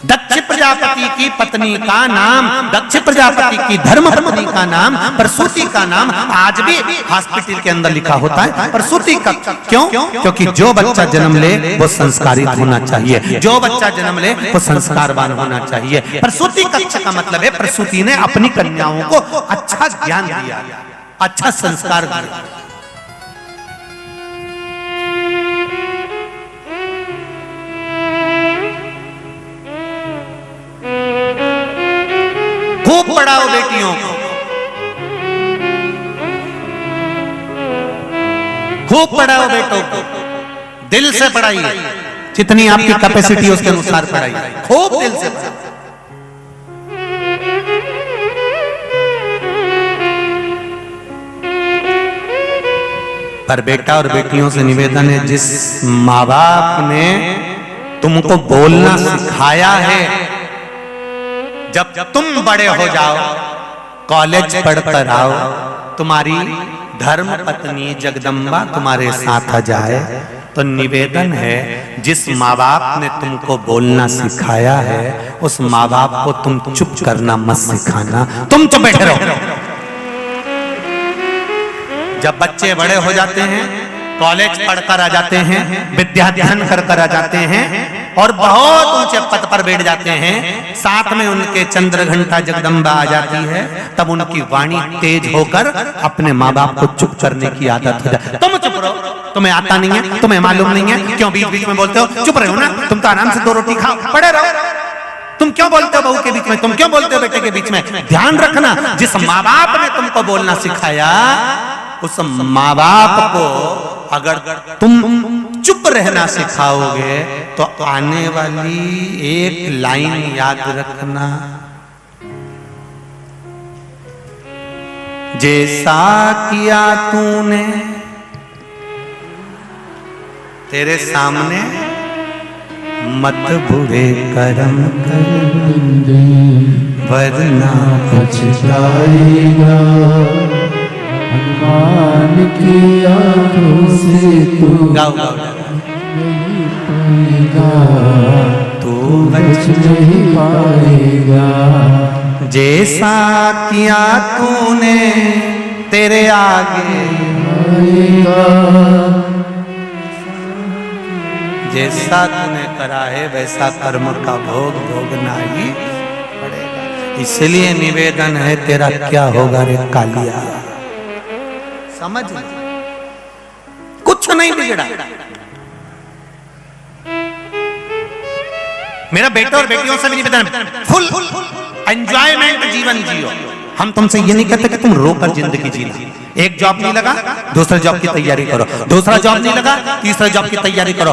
दक्ष प्रजापति की पत्नी का नाम, दक्ष प्रजापति की धर्म पत्नी का नाम, प्रसूति का नाम आज भी हॉस्पिटल के अंदर लिखा होता है प्रसूति कक्ष। क्यों? क्योंकि जो बच्चा जन्म ले वो संस्कारित होना चाहिए, जो बच्चा जन्म ले वो संस्कारवान होना चाहिए। प्रसूति कक्ष का मतलब है प्रसूति ने अपनी कन्याओं को अच्छा ज्ञान दिया, अच्छा संस्कार दिया। खूब पढ़ाओ बेटियों को, खूब पढ़ाओ बेटों को, दिल से पढ़ाइए, जितनी आपकी कैपेसिटी उसके अनुसार पढ़ाइए, खूब दिल से पढ़ाइए। पर बेटा और बेटियों से निवेदन है, जिस माँ बाप ने तुमको बोलना सिखाया है, जब तुम बड़े हो जाओ, कॉलेज पढ़कर आओ, तुम्हारी धर्म पत्नी जगदम्बा तुम्हारे साथ आ जाए, तो निवेदन है जिस माँ बाप ने तुमको बोलना सिखाया है उस माँ बाप को तुम चुप करना मत सिखाना। तुम चुप बैठे रहो, जब बच्चे बड़े हो जाते हैं, कॉलेज पढ़कर आ जाते हैं, विद्या ध्यान कर आ जाते हैं और बहुत ऊंचे पद पर बैठ जाते हैं, साथ में उनके चंद्र घंटा जगदम्बा आ जाती है, तब उनकी वाणी तेज होकर अपने माँ बाप को चुप करने की आदत हो जाती है। तुम चुप रहो, तुम्हें आता नहीं है, तुम्हें मालूम नहीं है, क्यों बीच बीच में बोलते हो? चुप रहो ना, तुम तो आराम से 2 रोटी खाओ, पड़े रहो। तुम क्यों बोलते हो बहू के बीच में, तुम क्यों बोलते हो बेटे के बीच में? ध्यान रखना, जिस माँ बाप ने तुमको बोलना सिखाया, उस माँ बाप को अगर तुम चुप रहना सिखाओगे तो आने वाली एक लाइन याद रखना, जैसा किया तूने तेरे सामने मत बुरे कर्म कर, वरना पछताएगा। भगवान की आंखों से तू गाओ गाओ नहीं पाएगा, तू बच नहीं पाएगा। जैसा किया तूने तेरे आगे आएगा, जैसा तूने करा है वैसा कर्म का भोग भोगना ही पड़ेगा। इसलिए निवेदन है तेरा क्या होगा रे कालिया, समझ कुछ नहीं बिगड़ा। मेरा बेटा और बेटियों से भी निवेदन, फुल एंजॉयमेंट जीवन जियो। हम तुमसे ये नहीं कहते कि तुम रोकर जिंदगी जीना। एक जॉब नहीं लगा, दूसरा जॉब की तैयारी करो, दूसरा जॉब नहीं लगा, तीसरा जॉब की तैयारी करो,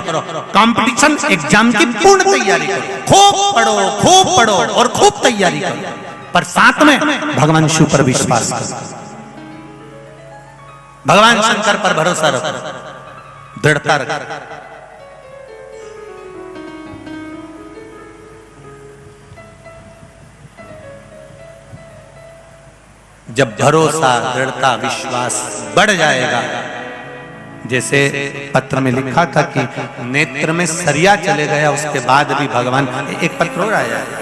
कंपटीशन एग्जाम की पूर्ण तैयारी करो, खूब पढ़ो और खूब तैयारी करो, पर साथ में भगवान शिव पर विश्वास करो, भगवान शंकर पर भरोसा रखो, दृढ़ता रखो। जब भरोसा, दृढ़ता, विश्वास बढ़ जाएगा, जैसे पत्र में लिखा था कि नेत्र में सरिया चले गया, उसके बाद भी भगवान। एक पत्र और आया है,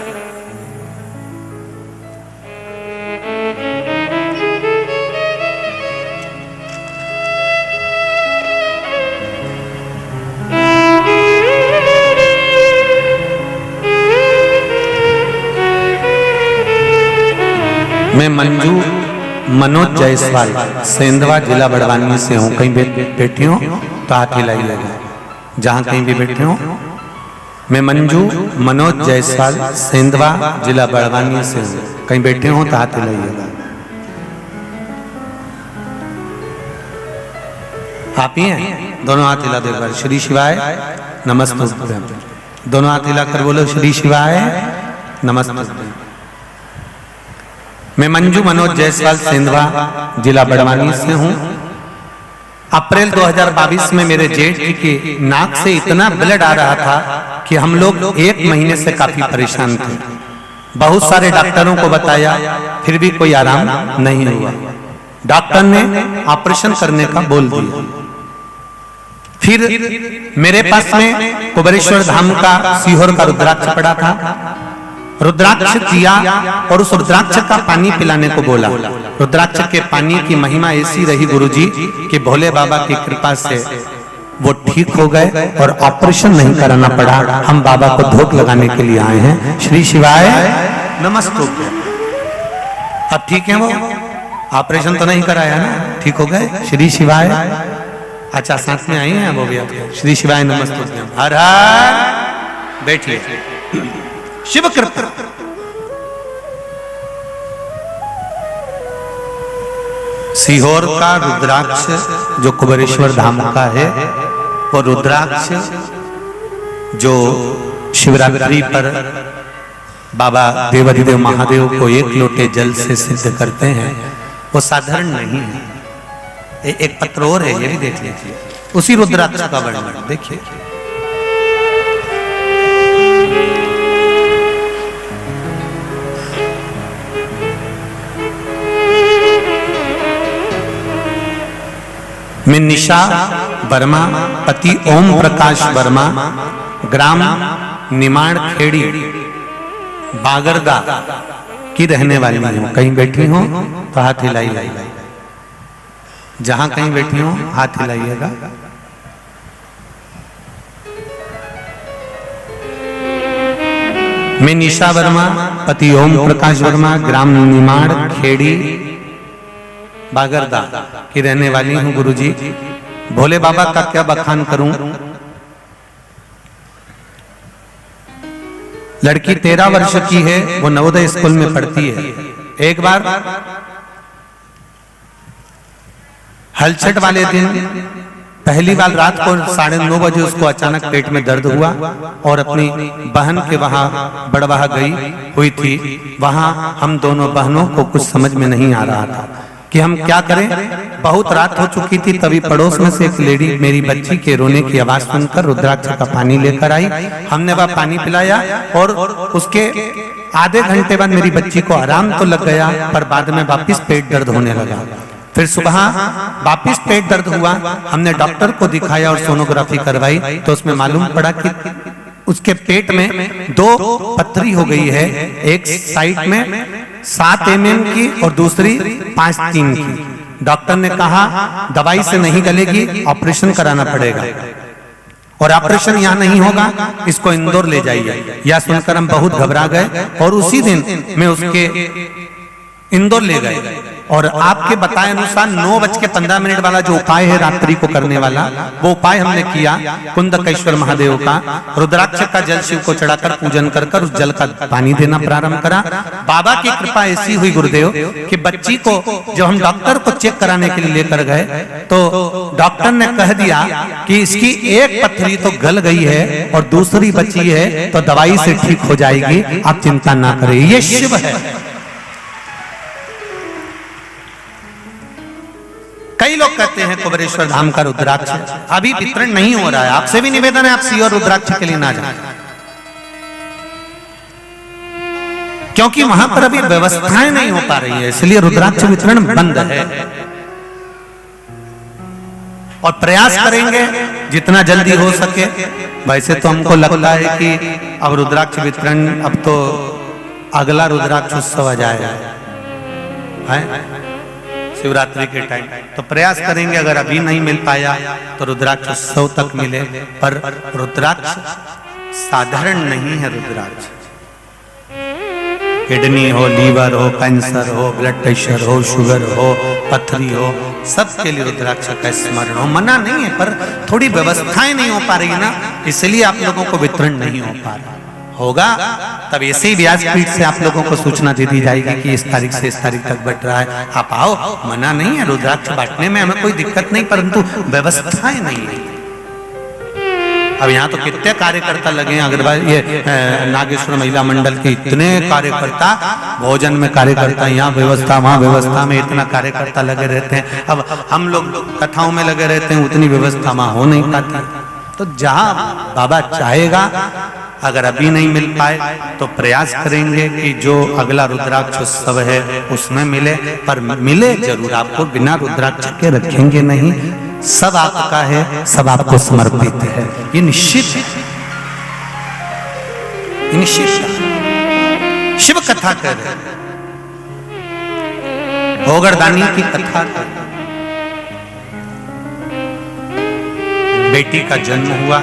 मैं मंजू मनोज जायसवाल सेंधवा जिला बड़वानी से हूँ। कहीं बैठी हो तो हाथ हिलाइएगा, जहाँ कहीं भी बैठे हो। मैं मंजू मनोज जायसवाल सेंधवा जिला बड़वानी से हूँ, कहीं बैठे हो तो हाथ हिलाइएगा। आप ही हैं? दोनों हाथ हिला दो एक बार। श्री शिवाय नमस्ते। दोनों हाथ हिलाकर बोलो श्री शिवाय नमस्ते। मैं मंजू मनोज जायसवाल सेंधवा जिला बड़वानी से हूँ। अप्रैल 2022 में मेरे जेठ के नाक से इतना ब्लड आ रहा था कि हम लोग 1 महीने से काफी परेशान थे। बहुत सारे डॉक्टरों को बताया, फिर भी कोई आराम नहीं हुआ। डॉक्टर ने ऑपरेशन करने का बोल दिया। फिर मेरे पास में कुबेरेश्वर धाम का सीहोर का रुद्राक्ष पड़ा था। रुद्राक्ष दिया और उस रुद्राक्ष का पानी पिलाने को बोला। रुद्राक्ष के पानी की महिमा ऐसी रही गुरुजी कि भोले बाबा की कृपा से वो ठीक हो गए और ऑपरेशन नहीं कराना पड़ा। हम बाबा को धूप लगाने के लिए आए हैं। श्री शिवाय नमस्ते। अब ठीक है, वो ऑपरेशन तो नहीं कराया ना, ठीक हो गए। श्री शिवाय। अच्छा, साथ में आई हैं वो भी आपके। श्री शिवाय नमस्ते। हर हर। बैठिए। शिव कृपा। सीहोर का रुद्राक्ष जो कुबेरेश्वर धाम का है, वो रुद्राक्ष जो शिवरात्रि पर बाबा देवाधिदेव महादेव को 1 लोटे जल से सिद्ध करते हैं, वो साधारण नहीं है। एक पत्र और है, ये भी देख लीजिए। उसी रुद्राक्ष का वर्णन देखिए। मैं निशा वर्मा, पति ओम प्रकाश वर्मा, ग्राम निमाण खेड़ी बागरदा की रहने वाली हूँ। कहीं बैठी हूँ तो हाथ हिलाई। जहां कहीं बैठी हो हाथ हिलाइएगा। मैं निशा वर्मा, पति ओम प्रकाश वर्मा, ग्राम निमाड़, खेड़ी, बागरदा की रहने वाली हूँ। गुरुजी, भोले बाबा का क्या बखान करूं। लड़की 13 वर्ष की है, वो नवोदय स्कूल में पढ़ती है। एक बार हलचट वाले दिन पहली बार रात को 9:30 बजे उसको अचानक पेट में दर्द हुआ और अपनी बहन के वहां बड़वाह गई हुई थी। वहां हम दोनों बहनों को कुछ समझ में नहीं आ रहा था कि हम क्या करें। बहुत रात हो चुकी थी, तभी पड़ोस में से एक लेडी मेरी बच्ची के रोने की आवाज सुनकर रुद्राक्ष का पानी लेकर आई। हमने वह पानी पिलाया और उसके आधे घंटे बाद मेरी बच्ची को आराम तो लग गया, पर बाद में वापिस पेट दर्द होने लगा। फिर सुबह वापिस पेट दर्द हुआ। हमने डॉक्टर को दिखाया और सोनोग्राफी करवाई तो उसमें मालूम पड़ा कि उसके पेट में 2 पथरी हो गई है, एक साइड में 7 mm की और दूसरी 5-3 की। डॉक्टर ने कहा दवाई से नहीं गलेगी, ऑपरेशन कराना पड़ेगा और ऑपरेशन यहाँ नहीं होगा, इसको इंदौर ले जाइए। यह सुनकर हम बहुत घबरा गए और उसी दिन मैं उसके इंदौर ले गए और आपके बताए अनुसार 9:15 वाला जो उपाय है रात्रि को करने वाला, वो उपाय हमने किया। कुंदकेश्वर महादेव का रुद्राक्ष का जल शिव को चढ़ाकर पूजन कर कर उस जल का पानी देना प्रारंभ करा। बाबा की कृपा ऐसी हुई गुरुदेव कि बच्ची को जब हम डॉक्टर को चेक कराने के लिए लेकर गए तो डॉक्टर ने कह दिया कि इसकी एक पथरी तो गल गई है और दूसरी बची है, तो दवाई से ठीक हो जाएगी, आप चिंता ना करें। ये शिव है। कई लोग कहते हैं कुबेरेश्वर धाम का रुद्राक्ष अभी वितरण नहीं हो रहा है। आपसे भी निवेदन है, आप श्योर रुद्राक्ष के लिए ना जाएं, क्योंकि वहां पर अभी व्यवस्थाएं नहीं हो पा रही है, इसलिए रुद्राक्ष वितरण बंद है। और प्रयास करेंगे जितना जल्दी हो सके। वैसे तो हमको लगता है कि अब रुद्राक्ष वितरण, अब तो अगला रुद्राक्ष उत्सव आ जाएगा शिवरात्रि के टाइम, तो प्रयास करेंगे अगर अभी नहीं मिल पाया तो रुद्राक्ष उत्सव तक मिले। पर रुद्राक्ष साधारण नहीं है। रुद्राक्ष किडनी हो, लीवर हो, कैंसर हो, ब्लड प्रेशर हो, शुगर हो, पथरी हो, सबके लिए रुद्राक्ष का स्मरण हो। मना नहीं है, पर थोड़ी व्यवस्थाएं नहीं हो पा रही ना, इसलिए आप लोगों को वितरण नहीं हो पा रहा। होगा तब ऐसे ही व्यासपीठ से आप लोगों को सूचना दे दी जाएगी कि इस तारीख से इस तारीख तक बढ़ रहा है, आप आओ। मना नहीं है, रुद्राक्ष बांटने में हमें कोई दिक्कत नहीं, परंतु व्यवस्थाएं नहीं है। अब यहाँ तो कितने कार्यकर्ता लगे हैं, अग्रवाल ये नागेश्वर महिला मंडल के इतने कार्यकर्ता, भोजन में कार्यकर्ता, यहाँ व्यवस्था वहाँ व्यवस्था में इतना कार्यकर्ता लगे रहते हैं। अब हम लोग कथाओं में लगे रहते हैं, उतनी व्यवस्था वहाँ हो नहीं पाती। तो जहाँ बाबा चाहेगा, अगर अभी नहीं मिल पाए तो प्रयास करेंगे कि जो अगला रुद्राक्ष उत्सव है उसमें मिले, पर मिले जरूर। आपको बिना रुद्राक्ष के रखेंगे नहीं, सब आपका है, सब आपको समर्पित है, ये निश्चित है, निश्चित। शिव कथा कर रहे, भोगरदानी की कथा कर। बेटी का जन्म हुआ,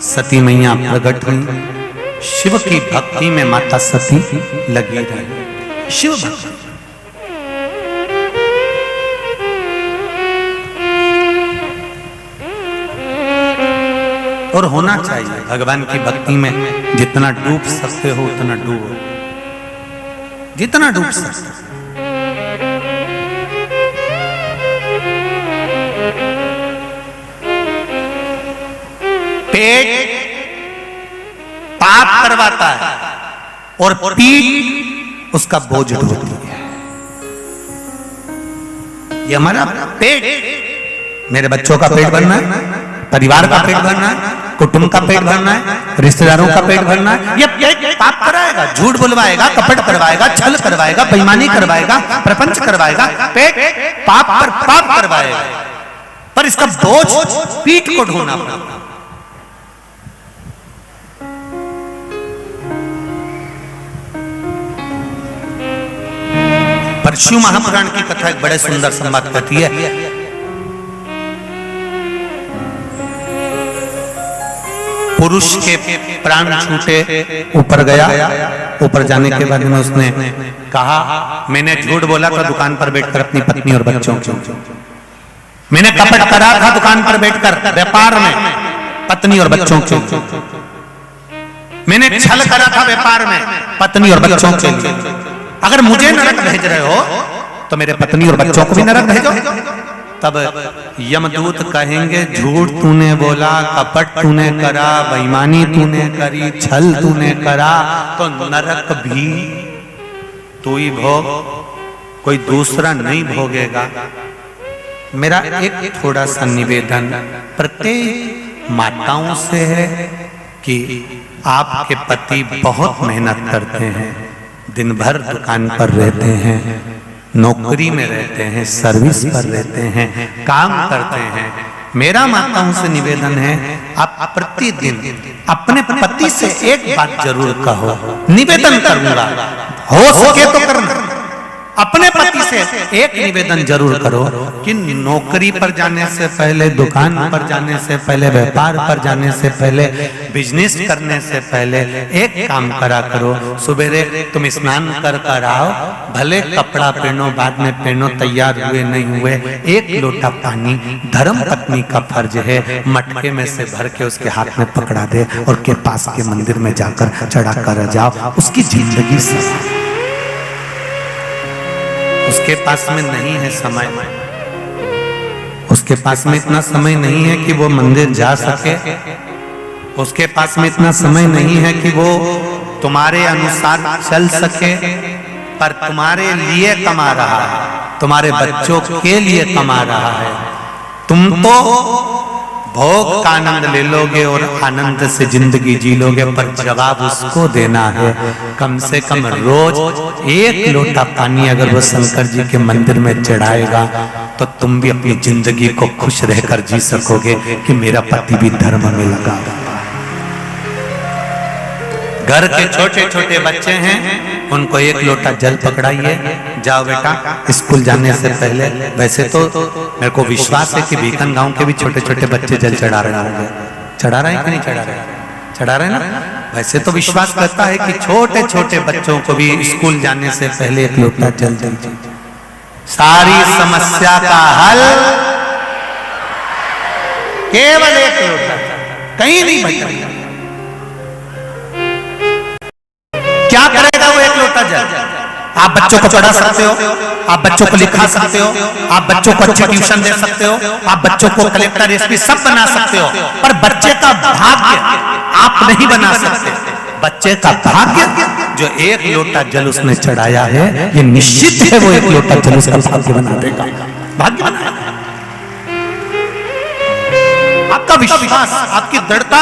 सती मैया प्रकट हुई, शिव की भक्ति में माता सती लगी रही। शिव भक्ति और होना चाहिए। भगवान की भक्ति में जितना डूब सकते हो उतना डूबो, जितना डूब सकते हो। पेट पाप करवाता है और पीठ उसका बोझ ढोती है। ये हमारा पेट, मेरे बच्चों का पेट भरना है, परिवार का पेट भरना है, कुटुंब का पेट भरना है, रिश्तेदारों का पेट भरना है। ये पेट पाप कराएगा, झूठ बुलवाएगा, कपट करवाएगा, छल करवाएगा, बेईमानी करवाएगा, प्रपंच करवाएगा। पेट पाप पर पाप करवाएगा, पर इसका बोझ पीठ को ढोना पड़ेगा। पर शिव महापुराण की कथा एक बड़े सुंदर संवाद कहती है, पुरुष के प्राण छूटे ऊपर गया। ऊपर जाने के बाद में उसने कहा, मैंने झूठ बोला था दुकान पर बैठकर अपनी पत्नी और बच्चों को, मैंने कपट करा था दुकान पर बैठकर व्यापार में पत्नी और बच्चों के, मैंने छल करा था व्यापार में पत्नी और बच्चों के लिए। अगर मुझे नरक भेज रहे हो तो मेरे पत्नी और बच्चों को भी नरक भेजो। तब यमदूत कहेंगे, झूठ तूने बोला, कपट तूने करा, बेईमानी तूने करी, छल तूने करा, तो नरक भी तू ही भोग, कोई दूसरा नहीं भोगेगा। मेरा एक थोड़ा सा निवेदन प्रत्येक माताओं से है कि आपके पति बहुत मेहनत करते हैं, दिन भर दुकान पर रहते हैं, नौकरी में रहते हैं, सर्विस पर रहते हैं, काम करते हैं। मेरा माताओं से निवेदन है, आप प्रतिदिन अपने पति से एक बात जरूर कहो, निवेदन करूंगा, हो सके तो करना। अपने पति से एक निवेदन जरूर करो कि नौकरी पर जाने से पहले, दुकान पर जाने से पहले, व्यापार पर जाने से पहले, बिजनेस करने से पहले एक काम करा करो। सवेरे तुम स्नान कर कर आओ, भले कपड़ा पहनो, बाद में पहनो, तैयार हुए नहीं हुए, एक लोटा पानी धर्म पत्नी का फर्ज है मटके में से भर के उसके हाथ में पकड़ा दे और के पास के मंदिर में जाकर चढ़ा कर जाओ। उसकी जिंदगी से, उसके पास में नहीं है समय, उसके पास में इतना समय नहीं है कि वो मंदिर जा सके, उसके पास में इतना समय नहीं है कि वो तुम्हारे अनुसार चल सके, पर तुम्हारे लिए कमा रहा है, तुम्हारे बच्चों के लिए कमा रहा है। तुम तो भोग का आनंद ले लोगे और आनंद से जिंदगी जी लोगे, पर जवाब उसको देना है। कम से कम रोज एक लोटा पानी अगर वो शंकर जी के मंदिर में चढ़ाएगा तो तुम भी अपनी जिंदगी को खुश रहकर जी सकोगे कि मेरा पति भी धर्म में लगा। घर के छोटे छोटे बच्चे हैं, उनको एक लोटा जल पकड़ाइए, जाओ बेटा स्कूल जाने से पहले। वैसे तो मेरे को विश्वास है कि बीकन गांव के भी छोटे छोटे बच्चे जल चढ़ा रहे होंगे, चढ़ा रहे हैं कि नहीं चढ़ा रहे? चढ़ा रहे ना। वैसे तो विश्वास करता है कि छोटे छोटे बच्चों को भी स्कूल जाने से पहले एक लोटा जल दीजिए। सारी समस्या का हल केवल एक लोटा, कहीं नहीं बचा। क्या करेगा वो एक लोटा जल? आप बच्चों को पढ़ा सकते हो, आप बच्चों को लिखा सकते हो, आप बच्चों को अच्छी ट्यूशन दे सकते हो, आप बच्चों को कलेक्टर एसपी सब बना सकते हो, पर बच्चे का भाग्य आप नहीं बना सकते। बच्चे का भाग्य जो एक लोटा जल उसने चढ़ाया है, ये निश्चित है वो एक लोटा जल उसका भाग्य बना देगा, भाग्य बनाएगा। आपका विश्वास, आपकी दृढ़ता,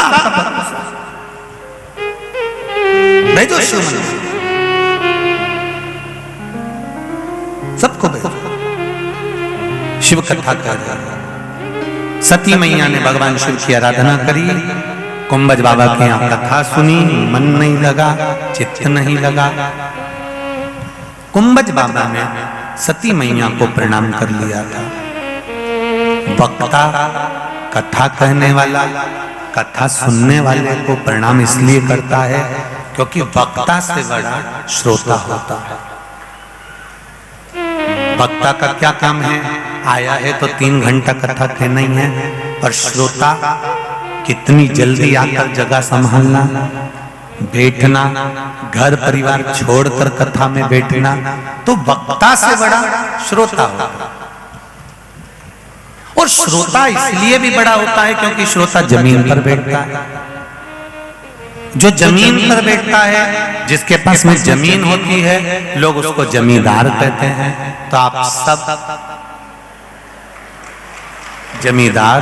भेजो शिव मंदिर, सबको भेजो। शिव कथा कर रहे, सती मैया ने भगवान शिव की आराधना करी, कुंभज बाबा के यहाँ कथा सुनी, मन नहीं लगा, चित्त नहीं लगा। कुंभज बाबा ने सती मैया को प्रणाम कर लिया था। वक्ता, कथा कहने वाला, कथा सुनने वाले को प्रणाम इसलिए करता है क्योंकि वक्ता से बड़ा श्रोता होता है। वक्ता का क्या काम है? आया है तो 3 घंटा कथा कहना ही है, पर श्रोता कितनी जल्दी आकर जगह संभालना, बैठना, घर परिवार छोड़कर कथा में बैठना, तो वक्ता से बड़ा श्रोता होता है। और श्रोता इसलिए भी बड़ा होता है क्योंकि श्रोता जमीन पर बैठता है। जो जमीन पर बैठता है, जिसके पास में जमीन होती है, लोग उसको जमींदार कहते हैं। तो आप सब जमींदार,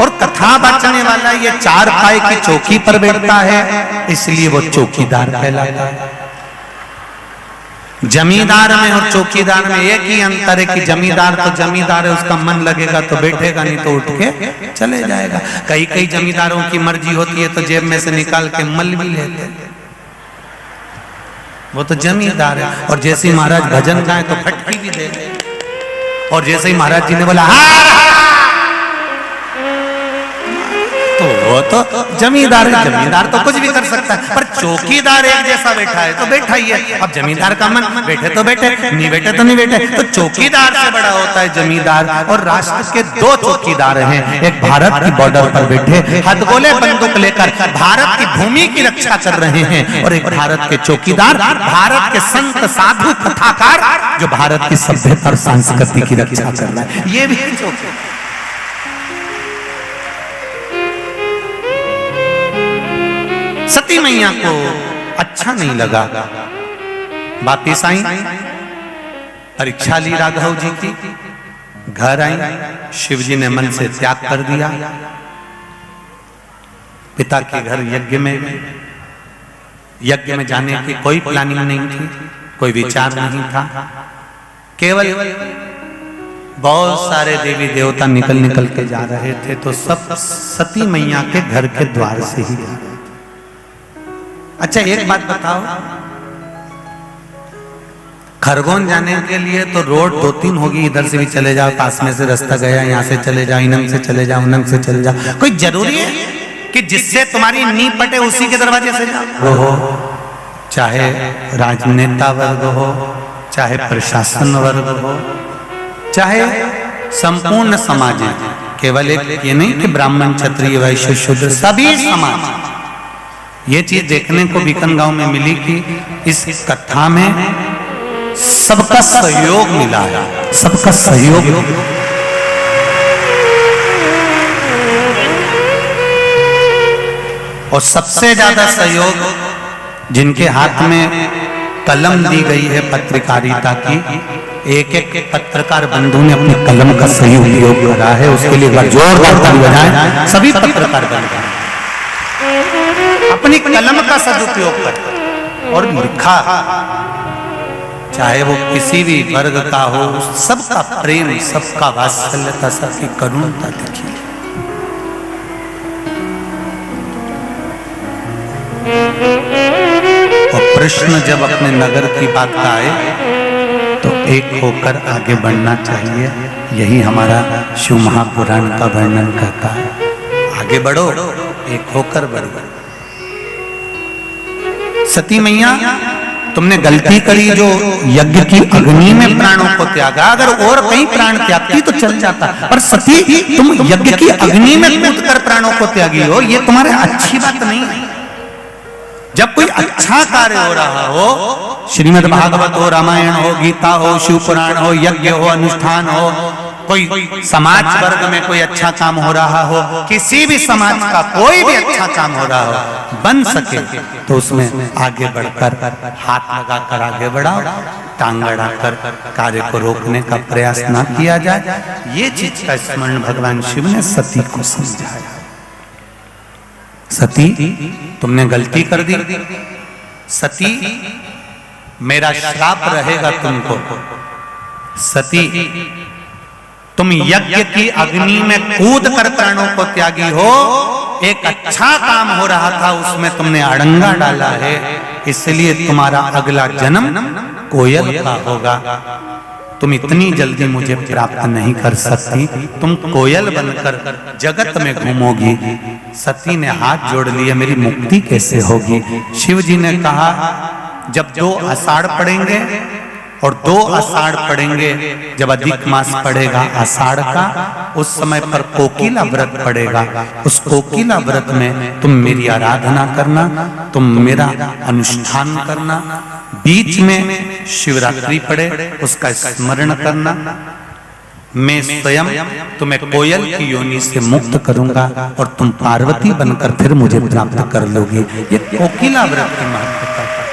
और कथा बचने वाला ये 4 पाए की चौकी पर बैठता है, इसलिए वो चौकीदार कहलाता है। जमींदार में और चौकीदार में एक ही अंतर है कि जमींदार तो जमींदार है, उसका मन लगेगा तो बैठेगा, नहीं तो उठ के चले जाएगा। कई कई जमींदारों की मर्जी होती है तो जेब में से निकाल के मल भी लेते हैं, वो तो जमींदार है। और जैसे महाराज भजन गाए तो फटकी भी दे, और जैसे ही महाराज जी ने बोला हाँ, तो वो तो जमींदार है, जमींदार तो कुछ भी कर सकता है, पर चौकीदार एक जैसा बैठा है तो बैठा ही है। अब जमींदार का मन, बैठे तो बैठे, नहीं बैठे तो नहीं बैठे, तो चौकीदार से बड़ा होता है जमींदार। और राष्ट्र के दो चौकीदार हैं, एक भारत की बॉर्डर पर बैठे हथगोले बंदूक लेकर भारत की भूमि की रक्षा कर रहे हैं, और एक भारत के चौकीदार भारत के संत साधु कथाकार जो भारत की सभ्यता और संस्कृति की रक्षा कर रहा है। ये भी चौकीदार। सती मैया को अच्छा नहीं लगा, वापिस आई, परीक्षा ली राघव जी की, घर आई, शिव जी ने मन से त्याग कर दिया, पिता के घर यज्ञ में जाने की कोई प्लानिंग नहीं थी, कोई विचार नहीं था, केवल बहुत सारे देवी देवता निकल के जा रहे थे, तो सब सती मैया के घर के द्वार से ही जा रहे थे। अच्छा एक बात बताओ, खरगोन जाने के लिए तो रोड 2-3 होगी, इधर से भी चले जाओ, पास में से रास्ता गया, यहाँ से चले जाओ, इनंग से चले जाओ, उनंग से चले जाओ, कोई जरूरी है कि जिससे तुम्हारी नींव पटे उसी के दरवाजे से जाओ? हो, चाहे राजनेता वर्ग हो, चाहे प्रशासन वर्ग हो, चाहे संपूर्ण समाज, केवल एक ये नहीं कि ब्राह्मण क्षत्रिय वैश्य शूद्र, सभी समाज। ये चीज देखने को बीकन गांव में मिली कि इस कथा में सबका सहयोग मिला है, सबका सहयोग। और सबसे ज्यादा सहयोग जिनके हाथ में कलम दी गई है पत्रकारिता की, एक पत्रकार बंधु ने अपनी कलम का सही उपयोग करा है, उसके लिए जोरदार ताली बजाएं सभी पत्रकार बंधु। अपनी कलम का सदुपयोग कर और लिखा, चाहे वो किसी भी वर्ग का हो, सबका प्रेम, सबका वात्सल्यता, सबकी करुणता देखिए। और प्रश्न जब अपने नगर की बात का आए तो एक होकर आगे बढ़ना चाहिए, यही हमारा शिव महापुराण का वर्णन करता है। आगे बढ़ो, एक होकर बढ़ो। सती मैया तुमने गलती करी जो यज्ञ की अग्नि में प्राणों को त्यागा, अगर और कहीं प्राण त्यागती तो चल जाता, पर सती तुम यज्ञ की अग्नि में कूदकर प्राणों को त्यागी हो, ये तुम्हारे अच्छी बात नहीं है। जब कोई अच्छा कार्य हो रहा हो, श्रीमद् भागवत हो, रामायण हो, गीता हो, शिव पुराण हो, यज्ञ हो, अनुष्ठान हो, कोई समाज वर्ग में कोई अच्छा काम हो रहा हो, किसी भी समाज का कोई भी अच्छा काम हो रहा हो, बन सके तो उसमें आगे बढ़कर हाथ लगाकर आगे बढ़ाओ, टांग अड़ाकर कार्य को रोकने का प्रयास ना किया जाए। ये चीज का स्मरण भगवान शिव ने सती को समझाया। सती तुमने गलती कर दी, सती मेरा श्राप रहेगा तुमको, सती तुम यज्ञ की अग्नि में कूद कर प्राणों को त्यागी हो, एक अच्छा काम हो रहा था उसमें तुमने अड़ंगा डाला है, इसलिए तुम्हारा अगला जन्म कोयल का होगा। तुम इतनी जल्दी मुझे प्राप्त नहीं कर सकती, तुम कोयल बनकर जगत में घूमोगी। सती ने हाथ जोड़ लिए, मेरी मुक्ति कैसे होगी? शिव जी ने कहा, जब 2 आषाढ़ पड़ेंगे और 2 आषाढ़ पड़ेंगे, जब अधिक मास पड़ेगा आषाढ़ का, उस समय पर कोकिला व्रत पड़ेगा। उस कोकिला व्रत में तुम मेरी आराधना करना, तुम मेरा अनुष्ठान करना। बीच में शिवरात्रि पड़े, उसका स्मरण करना। मैं स्वयं तुम्हें कोयल की योनि से मुक्त करूंगा और तुम पार्वती बनकर फिर मुझे प्राप्त कर लोगी। ये कोकिला व्रत की महत्वता है।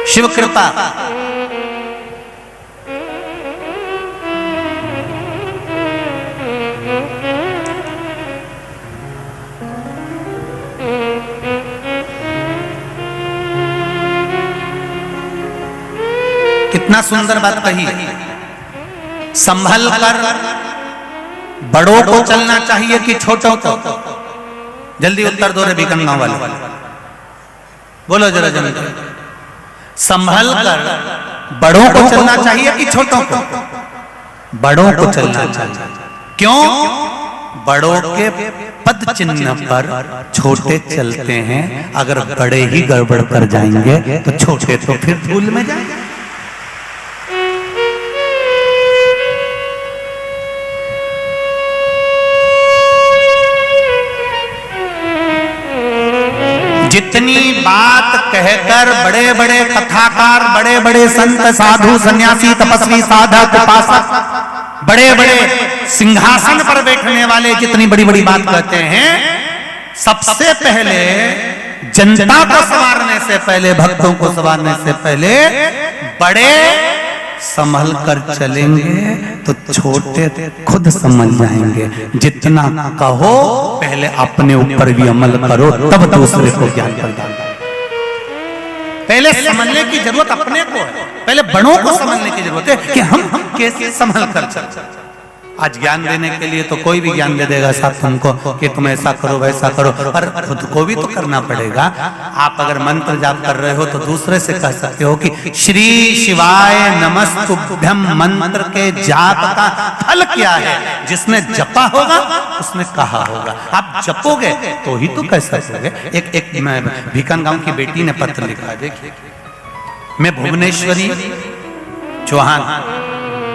शिव कृपा कितना सुंदर बात कही। संभल कर बड़ों को चलना चाहिए कि छोटों को? जल्दी उत्तर दो रे बीकन गांव वाले, बोलो जरा जल्दी। संभल कर बड़ों को चलना चाहिए कि छोटों को? बड़ों को चलना चाहिए। क्यों? बड़ों के पद चिन्ह पर छोटे चलते हैं। अगर बड़े ही गड़बड़ कर जाएंगे तो छोटे तो फिर भूल में जाएंगे। जितनी बात कहकर बड़े बड़े कथाकार, बड़े बड़े संत, साधु, सन्यासी, तपस्वी, साधक, उपासक, बड़े बड़े सिंहासन पर बैठने वाले जितनी बड़ी बड़ी बात कहते हैं, सबसे पहले जनता को संवारने से पहले, भक्तों को संवारने से पहले बड़े संभल कर चलेंगे तो छोटे खुद समझ जाएंगे। जितना कहो पहले अपने ऊपर भी अमल करो, तब दूसरे को ज्ञान प्रदान करो। पहले समझने की जरूरत अपने को है, पहले बड़ों को समझने की जरूरत है कि हम कैसे संभल कर चलते। आज ज्ञान देने के लिए तो कोई भी ज्ञान दे देगा साहब तुमको कि तुम ऐसा करो वैसा करो, पर खुद को भी तो करना पड़ेगा। आप अगर मंत्र जाप कर रहे हो तो दूसरे से कह सकते हो कि श्री शिवाय नमस्तुभ्यम मंत्र के जाप का फल क्या है। जिसने जपा होगा उसने कहा होगा। आप जपोगे तो ही तो कह सकोगे। एक भीकन गांव की बेटी ने पत्र लिखा, देखिए, मैं भुवनेश्वरी चौहान,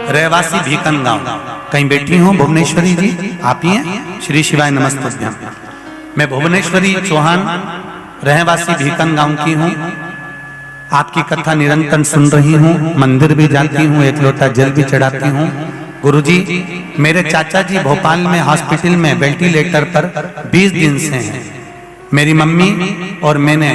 रहवासी भीकन गांव, कहीं बैठी हूँ भुवनेश्वरी जी, आप ही हैं? श्री शिवाय नमस्तुभ्यम। मैं भुवनेश्वरी चौहान, रहवासी भीकन गांव की हूँ। आपकी कथा निरंतर सुन रही हूँ, मंदिर भी जाती हूँ, एक लोटा जल भी चढ़ाती हूँ। गुरुजी, मेरे चाचा जी भोपाल में हॉस्पिटल में वेंटिलेटर पर 20 दिन से हैं। मेरी मम्मी और मैंने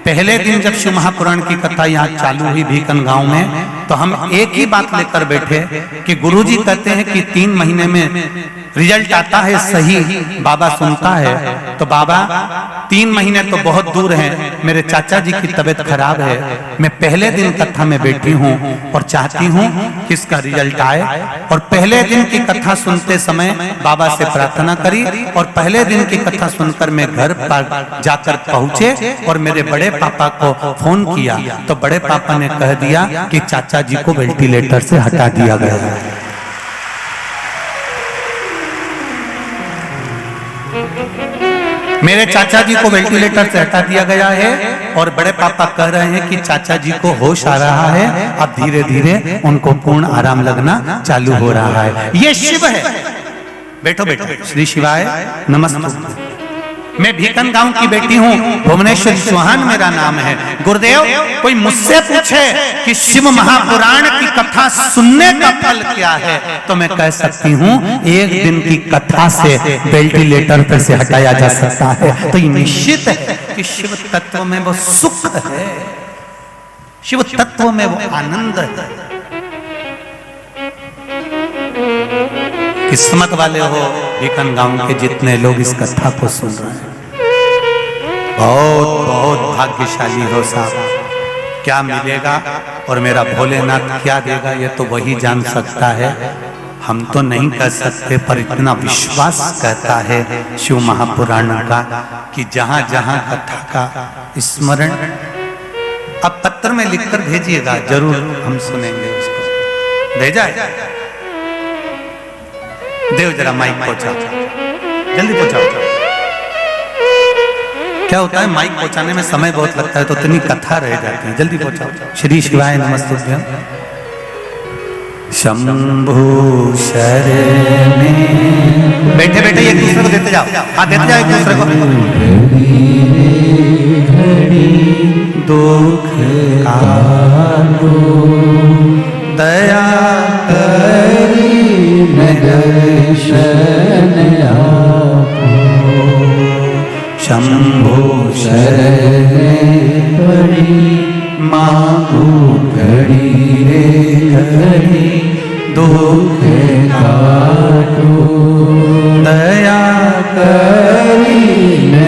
पहले दिन जब शिव महापुराण की कथा यहाँ चालू हुई भीकन गांव में, तो हम एक ही बात लेकर बैठे कि गुरुजी कहते हैं कि 3 महीने में रिजल्ट आता है, सही बाबा सुनता है। तो बाबा 3 महीने तो बहुत दूर है, मेरे चाचा जी की तबीयत खराब है। मैं पहले दिन कथा में बैठी हूँ और चाहती हूँ कि इसका रिजल्ट आए। और पहले दिन की कथा सुनते समय बाबा से प्रार्थना करी और पहले दिन की कथा सुनकर मैं घर पर जाकर पहुंचे और मेरे बड़े पापा को फोन किया तो बड़े पापा ने कह दिया कि चाचा जी को वेंटिलेटर से हटा दिया गया है। मेरे चाचा जी को वेंटिलेटर से हटा दिया गया है और बड़े पापा कह रहे हैं कि चाचा जी को होश आ रहा है, अब धीरे धीरे उनको पूर्ण आराम लगना चालू हो रहा है। ये शिव है। बैठो बैठो। श्री शिवाय नमस्ते। मैं भीकन गांव की बेटी हूँ, भुवनेश्वर चौहान मेरा नाम है। गुरुदेव, कोई मुझसे पूछे कि शिव महापुराण की कथा सुनने का फल क्या है, तो मैं कह सकती हूँ 1 दिन की कथा से वेंटिलेटर पर से हटाया जा सकता है। तो ये निश्चित है कि शिव तत्व में वो सुख है, शिव तत्व में वो आनंद है। किस्मत वाले हो भीकन गांव के जितने लोग इस कथा को सुन रहे हैं, बहुत बहुत भाग्यशाली हो साहब। क्या मिलेगा और मेरा भोलेनाथ क्या देगा ये तो वही जान सकता है। हम तो नहीं कह सकते, पर इतना विश्वास कहता है शिव महापुराण का कि जहां जहां कथा का स्मरण, अब पत्र में लिखकर भेजिएगा, जरूर हम सुनेंगे उसको। भेजा है? देव जरा माइक पहुंचाओ, जल्दी पहुंचाओ। क्या होता है माइक पहुंचाने में समय बहुत लगता है तो इतनी कथा रह जाती है, जल्दी पहुंचाओ। श्री शिवाय नमस्तुभ्यम। शंभु शरणे। बैठे बैठे एक दूसरे को देते जाओ, हाँ देते जाओ एक दूसरे को। दुख कालो दया करी दर्शन आपो। शंभो शरणे पड़ी मांगू घड़ी रे घड़ी, दुख काटो दया करी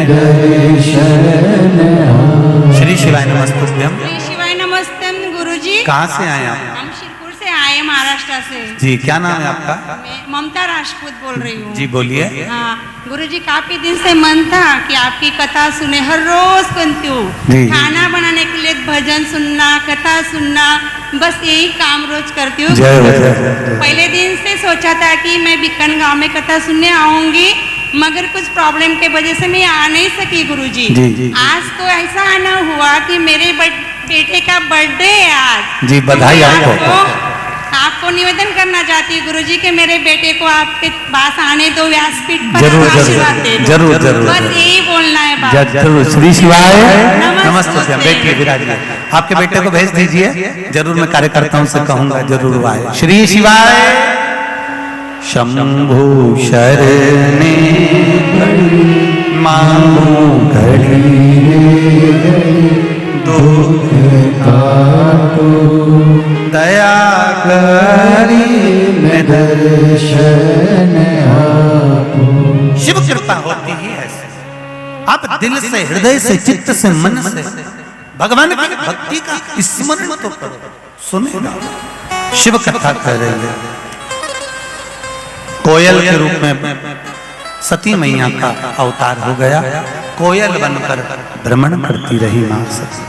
दर्शन आपो। श्री शिवाय नमस्तुभ्यम। श्री शिवाय नमस्ते गुरुजी। कहाँ से आए आप? हम शिरपुर से आए, महाराष्ट्र से। जी, क्या नाम है आपका? मैं ममता राजपूत बोल रही हूँ। जी बोलिए। हाँ गुरुजी, काफी दिन से मन था कि आपकी कथा सुने, हर रोज सुनती हूँ। जी। खाना बनाने के लिए भजन सुनना, कथा सुनना, बस यही काम रोज करती हूँ। जय हो, जय हो। पहले दिन से सोचा था कि मैं बिक्कन गांव में कथा सुनने आऊंगी, मगर कुछ प्रॉब्लम के वजह से मैं आ नहीं सकी गुरुजी। जी। आज तो ऐसा आना हुआ कि मेरे बेटे का बर्थडे है आज। जी, बधाई तो आपको। आपको निवेदन करना चाहती हूँ गुरुजी कि मेरे बेटे को आपके पास आने दो, व्यासपीठ पर जरूर आशीर्वाद दे दो। जरूर जरूर बस यही बोलना है बात। जरूर। श्री शिवाय नमस्ते। नमस्ते। बैठिए, विराजिए। आपके बेटे को भेज दीजिए, जरूर मैं कार्यकर्ताओं से कहूंगा, जरूर वो आए। श्री शिवाय। शंभु शरणे मांगू घड़ी दुख दया करी में दर्शन आपो। शिव कृपा होती ही ऐसे, आप दिल से, हृदय से, चित्त से, मन से भगवान की भक्ति का स्मरण तो करो। सुने ना, शिव कथा कर रही है। कोयल के रूप में सती मैया का अवतार हो गया। कोयल बनकर भ्रमण करती रही मां सती।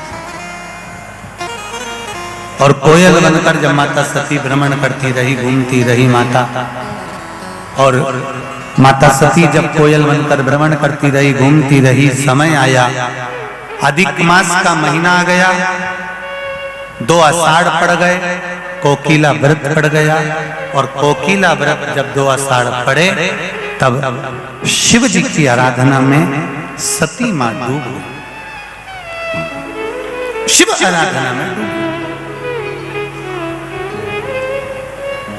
और कोयल बनकर जब माता सती भ्रमण करती रही, घूमती रही माता, और माता सती जब कोयल बनकर भ्रमण करती रही, घूमती रही, समय आया, अधिक मास का महीना आ गया, 2 आषाढ़ पड़ गए, कोकिला व्रत पड़ गया। और कोकिला व्रत जब 2 आषाढ़ पड़े, तब शिव जी की आराधना में सती मां डूब गई। शिव आराधना में डूब गई।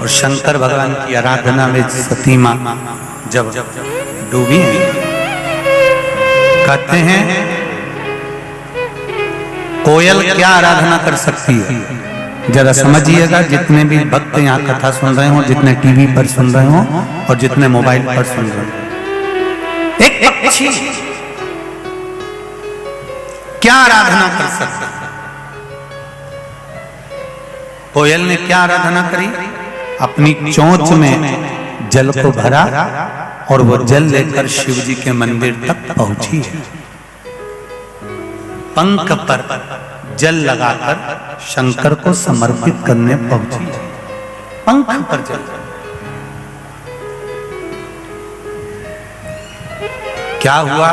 और शंकर भगवान की आराधना में सती मां जब डूबी, कहते हैं कोयल क्या आराधना कर सकती है? जरा समझिएगा, जितने भी भक्त यहाँ कथा सुन रहे हो, जितने टीवी पर सुन रहे हो और जितने मोबाइल पर सुन रहे हो, एक पक्षी क्या आराधना कर सकता है? कोयल ने क्या आराधना करी? अपनी चोंच में जल को भरा और वो जल लेकर शिव जी के मंदिर तक पहुंची है। पंख पर जल लगाकर शंकर को समर्पित करने पहुंची है। पंख पर जल। क्या हुआ?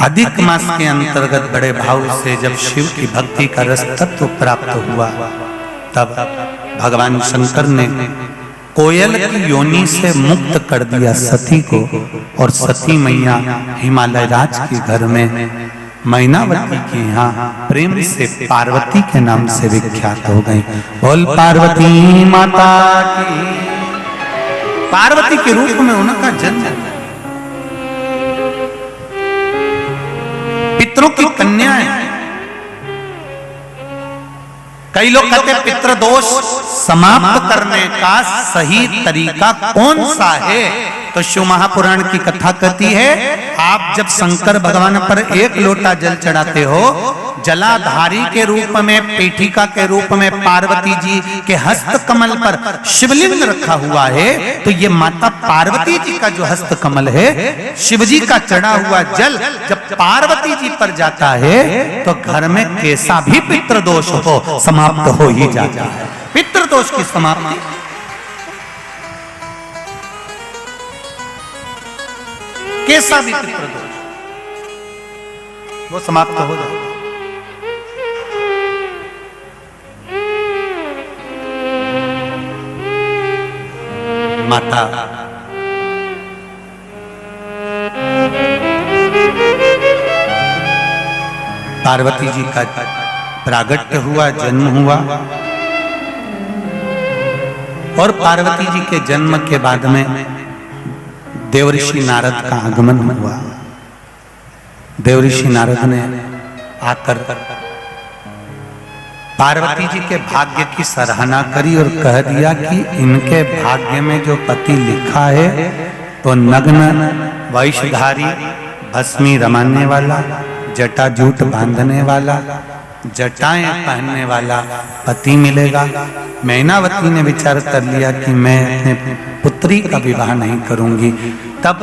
अधिक मास के अंतर्गत बड़े भाव से जब शिव की भक्ति का रस तत्व प्राप्त हुआ, तब भगवान शंकर ने कोयल की योनि से मुक्त कर दिया सती को। और सती मैया हिमालय राज के घर में मैनावती के यहाँ प्रेम से पार्वती के नाम से विख्यात हो गई। बोल पार्वती माता की। पार्वती के रूप में उनका जन्म, पितरों की कन्याएं। कई लोग कहते हैं पितृदोष समाप्त करने का सही तरीका कौन सा है? तो शिव महापुराण की कथा कहती है, आप जब शंकर भगवान पर 1 लोटा जल चढ़ाते हो, जलाधारी के रूप में, पीठिका के रूप में पार्वती जी के हस्त कमल पर शिवलिंग रखा हुआ है, तो ये माता पार्वती जी का जो हस्त कमल है, शिव जी का चढ़ा हुआ जल जब पार्वती जी पर जाता है, तो घर में कैसा भी पितृदोष हो समाप्त हो ही जाता है। पितृदोष की समाप्ति, कैसा भी पितृदोष वो समाप्त हो जाता है। माता पार्वती जी का प्रागट्य हुआ, जन्म हुआ। और पार्वती जी के जन्म के बाद में देवऋषि नारद का आगमन हुआ। देवऋषि नारद ने आकर पार्वती जी के भाग्य की सराहना करी और कह दिया कि इनके भाग्य में जो पति लिखा है, तो नग्न वैशधारी, भस्मी रमाने वाला, जटा जूट बांधने वाला, जटाएं पहनने वाला पति मिलेगा। मैनावती ने विचार कर लिया कि मैं अपने पुत्री का विवाह नहीं करूंगी। तब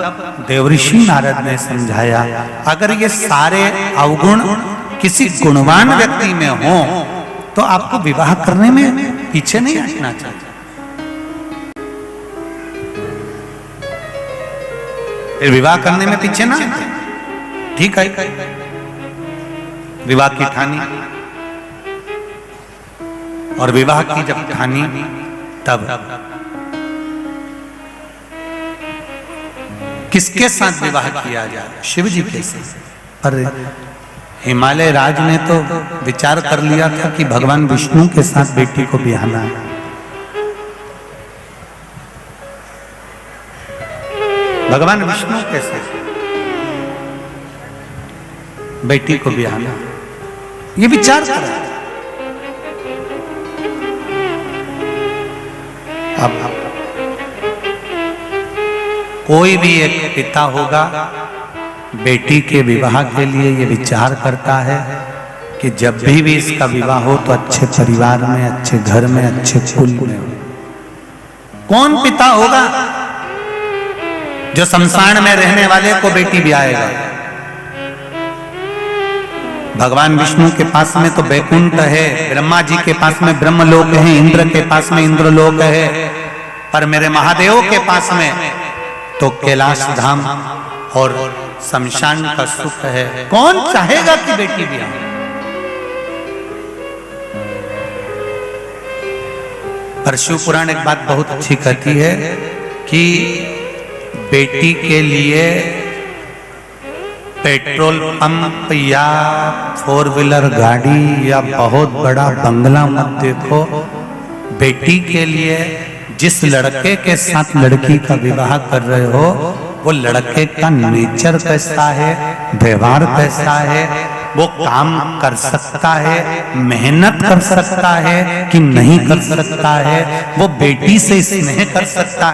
देवऋषि नारद ने समझाया, अगर ये सारे अवगुण किसी गुणवान व्यक्ति में हो तो आपको विवाह करने में पीछे नहीं हटना चाहिए। फिर विवाह करने में पीछे ना हटे। ठीक है, विवाह की ठानी और विवाह की जब ठानी तब किसके साथ विवाह किया जाए? शिव जी के साथ। पर हिमालय राज ने तो विचार कर लिया था कि भगवान विष्णु के साथ बेटी को ब्याहना है। भगवान विष्णु के साथ बेटी को ब्याहना, ये विचार करा। अब कोई भी एक पिता होगा बेटी के विवाह के लिए ये विचार करता है कि जब भी इसका विवाह हो तो अच्छे परिवार में, अच्छे घर में, अच्छे कुल में हो। कौन पिता होगा जो शमशान में रहने वाले को बेटी ब्याहेगा? भगवान विष्णु के पास में तो बैकुंठ है, ब्रह्मा जी के पास में ब्रह्मलोक है, इंद्र के पास में इंद्रलोक है, पर मेरे महादेव के पास में तो कैलाश धाम और शमशान का सुख है। कौन चाहेगा कि बेटी ब्याह? पर शिव पुराण एक बात बहुत अच्छी कहती है कि बेटी के लिए पेट्रोल पंप या 4 व्हीलर गाड़ी या बहुत बड़ा बंगला मत देखो। बेटी के लिए जिस लड़के के साथ लड़की का विवाह कर रहे हो वो लड़के का नेचर कैसा है, व्यवहार कैसा है, वो काम कर सकता है, मेहनत कर सकता है कि नहीं कर सकता है, वो बेटी से स्नेह कर सकता है।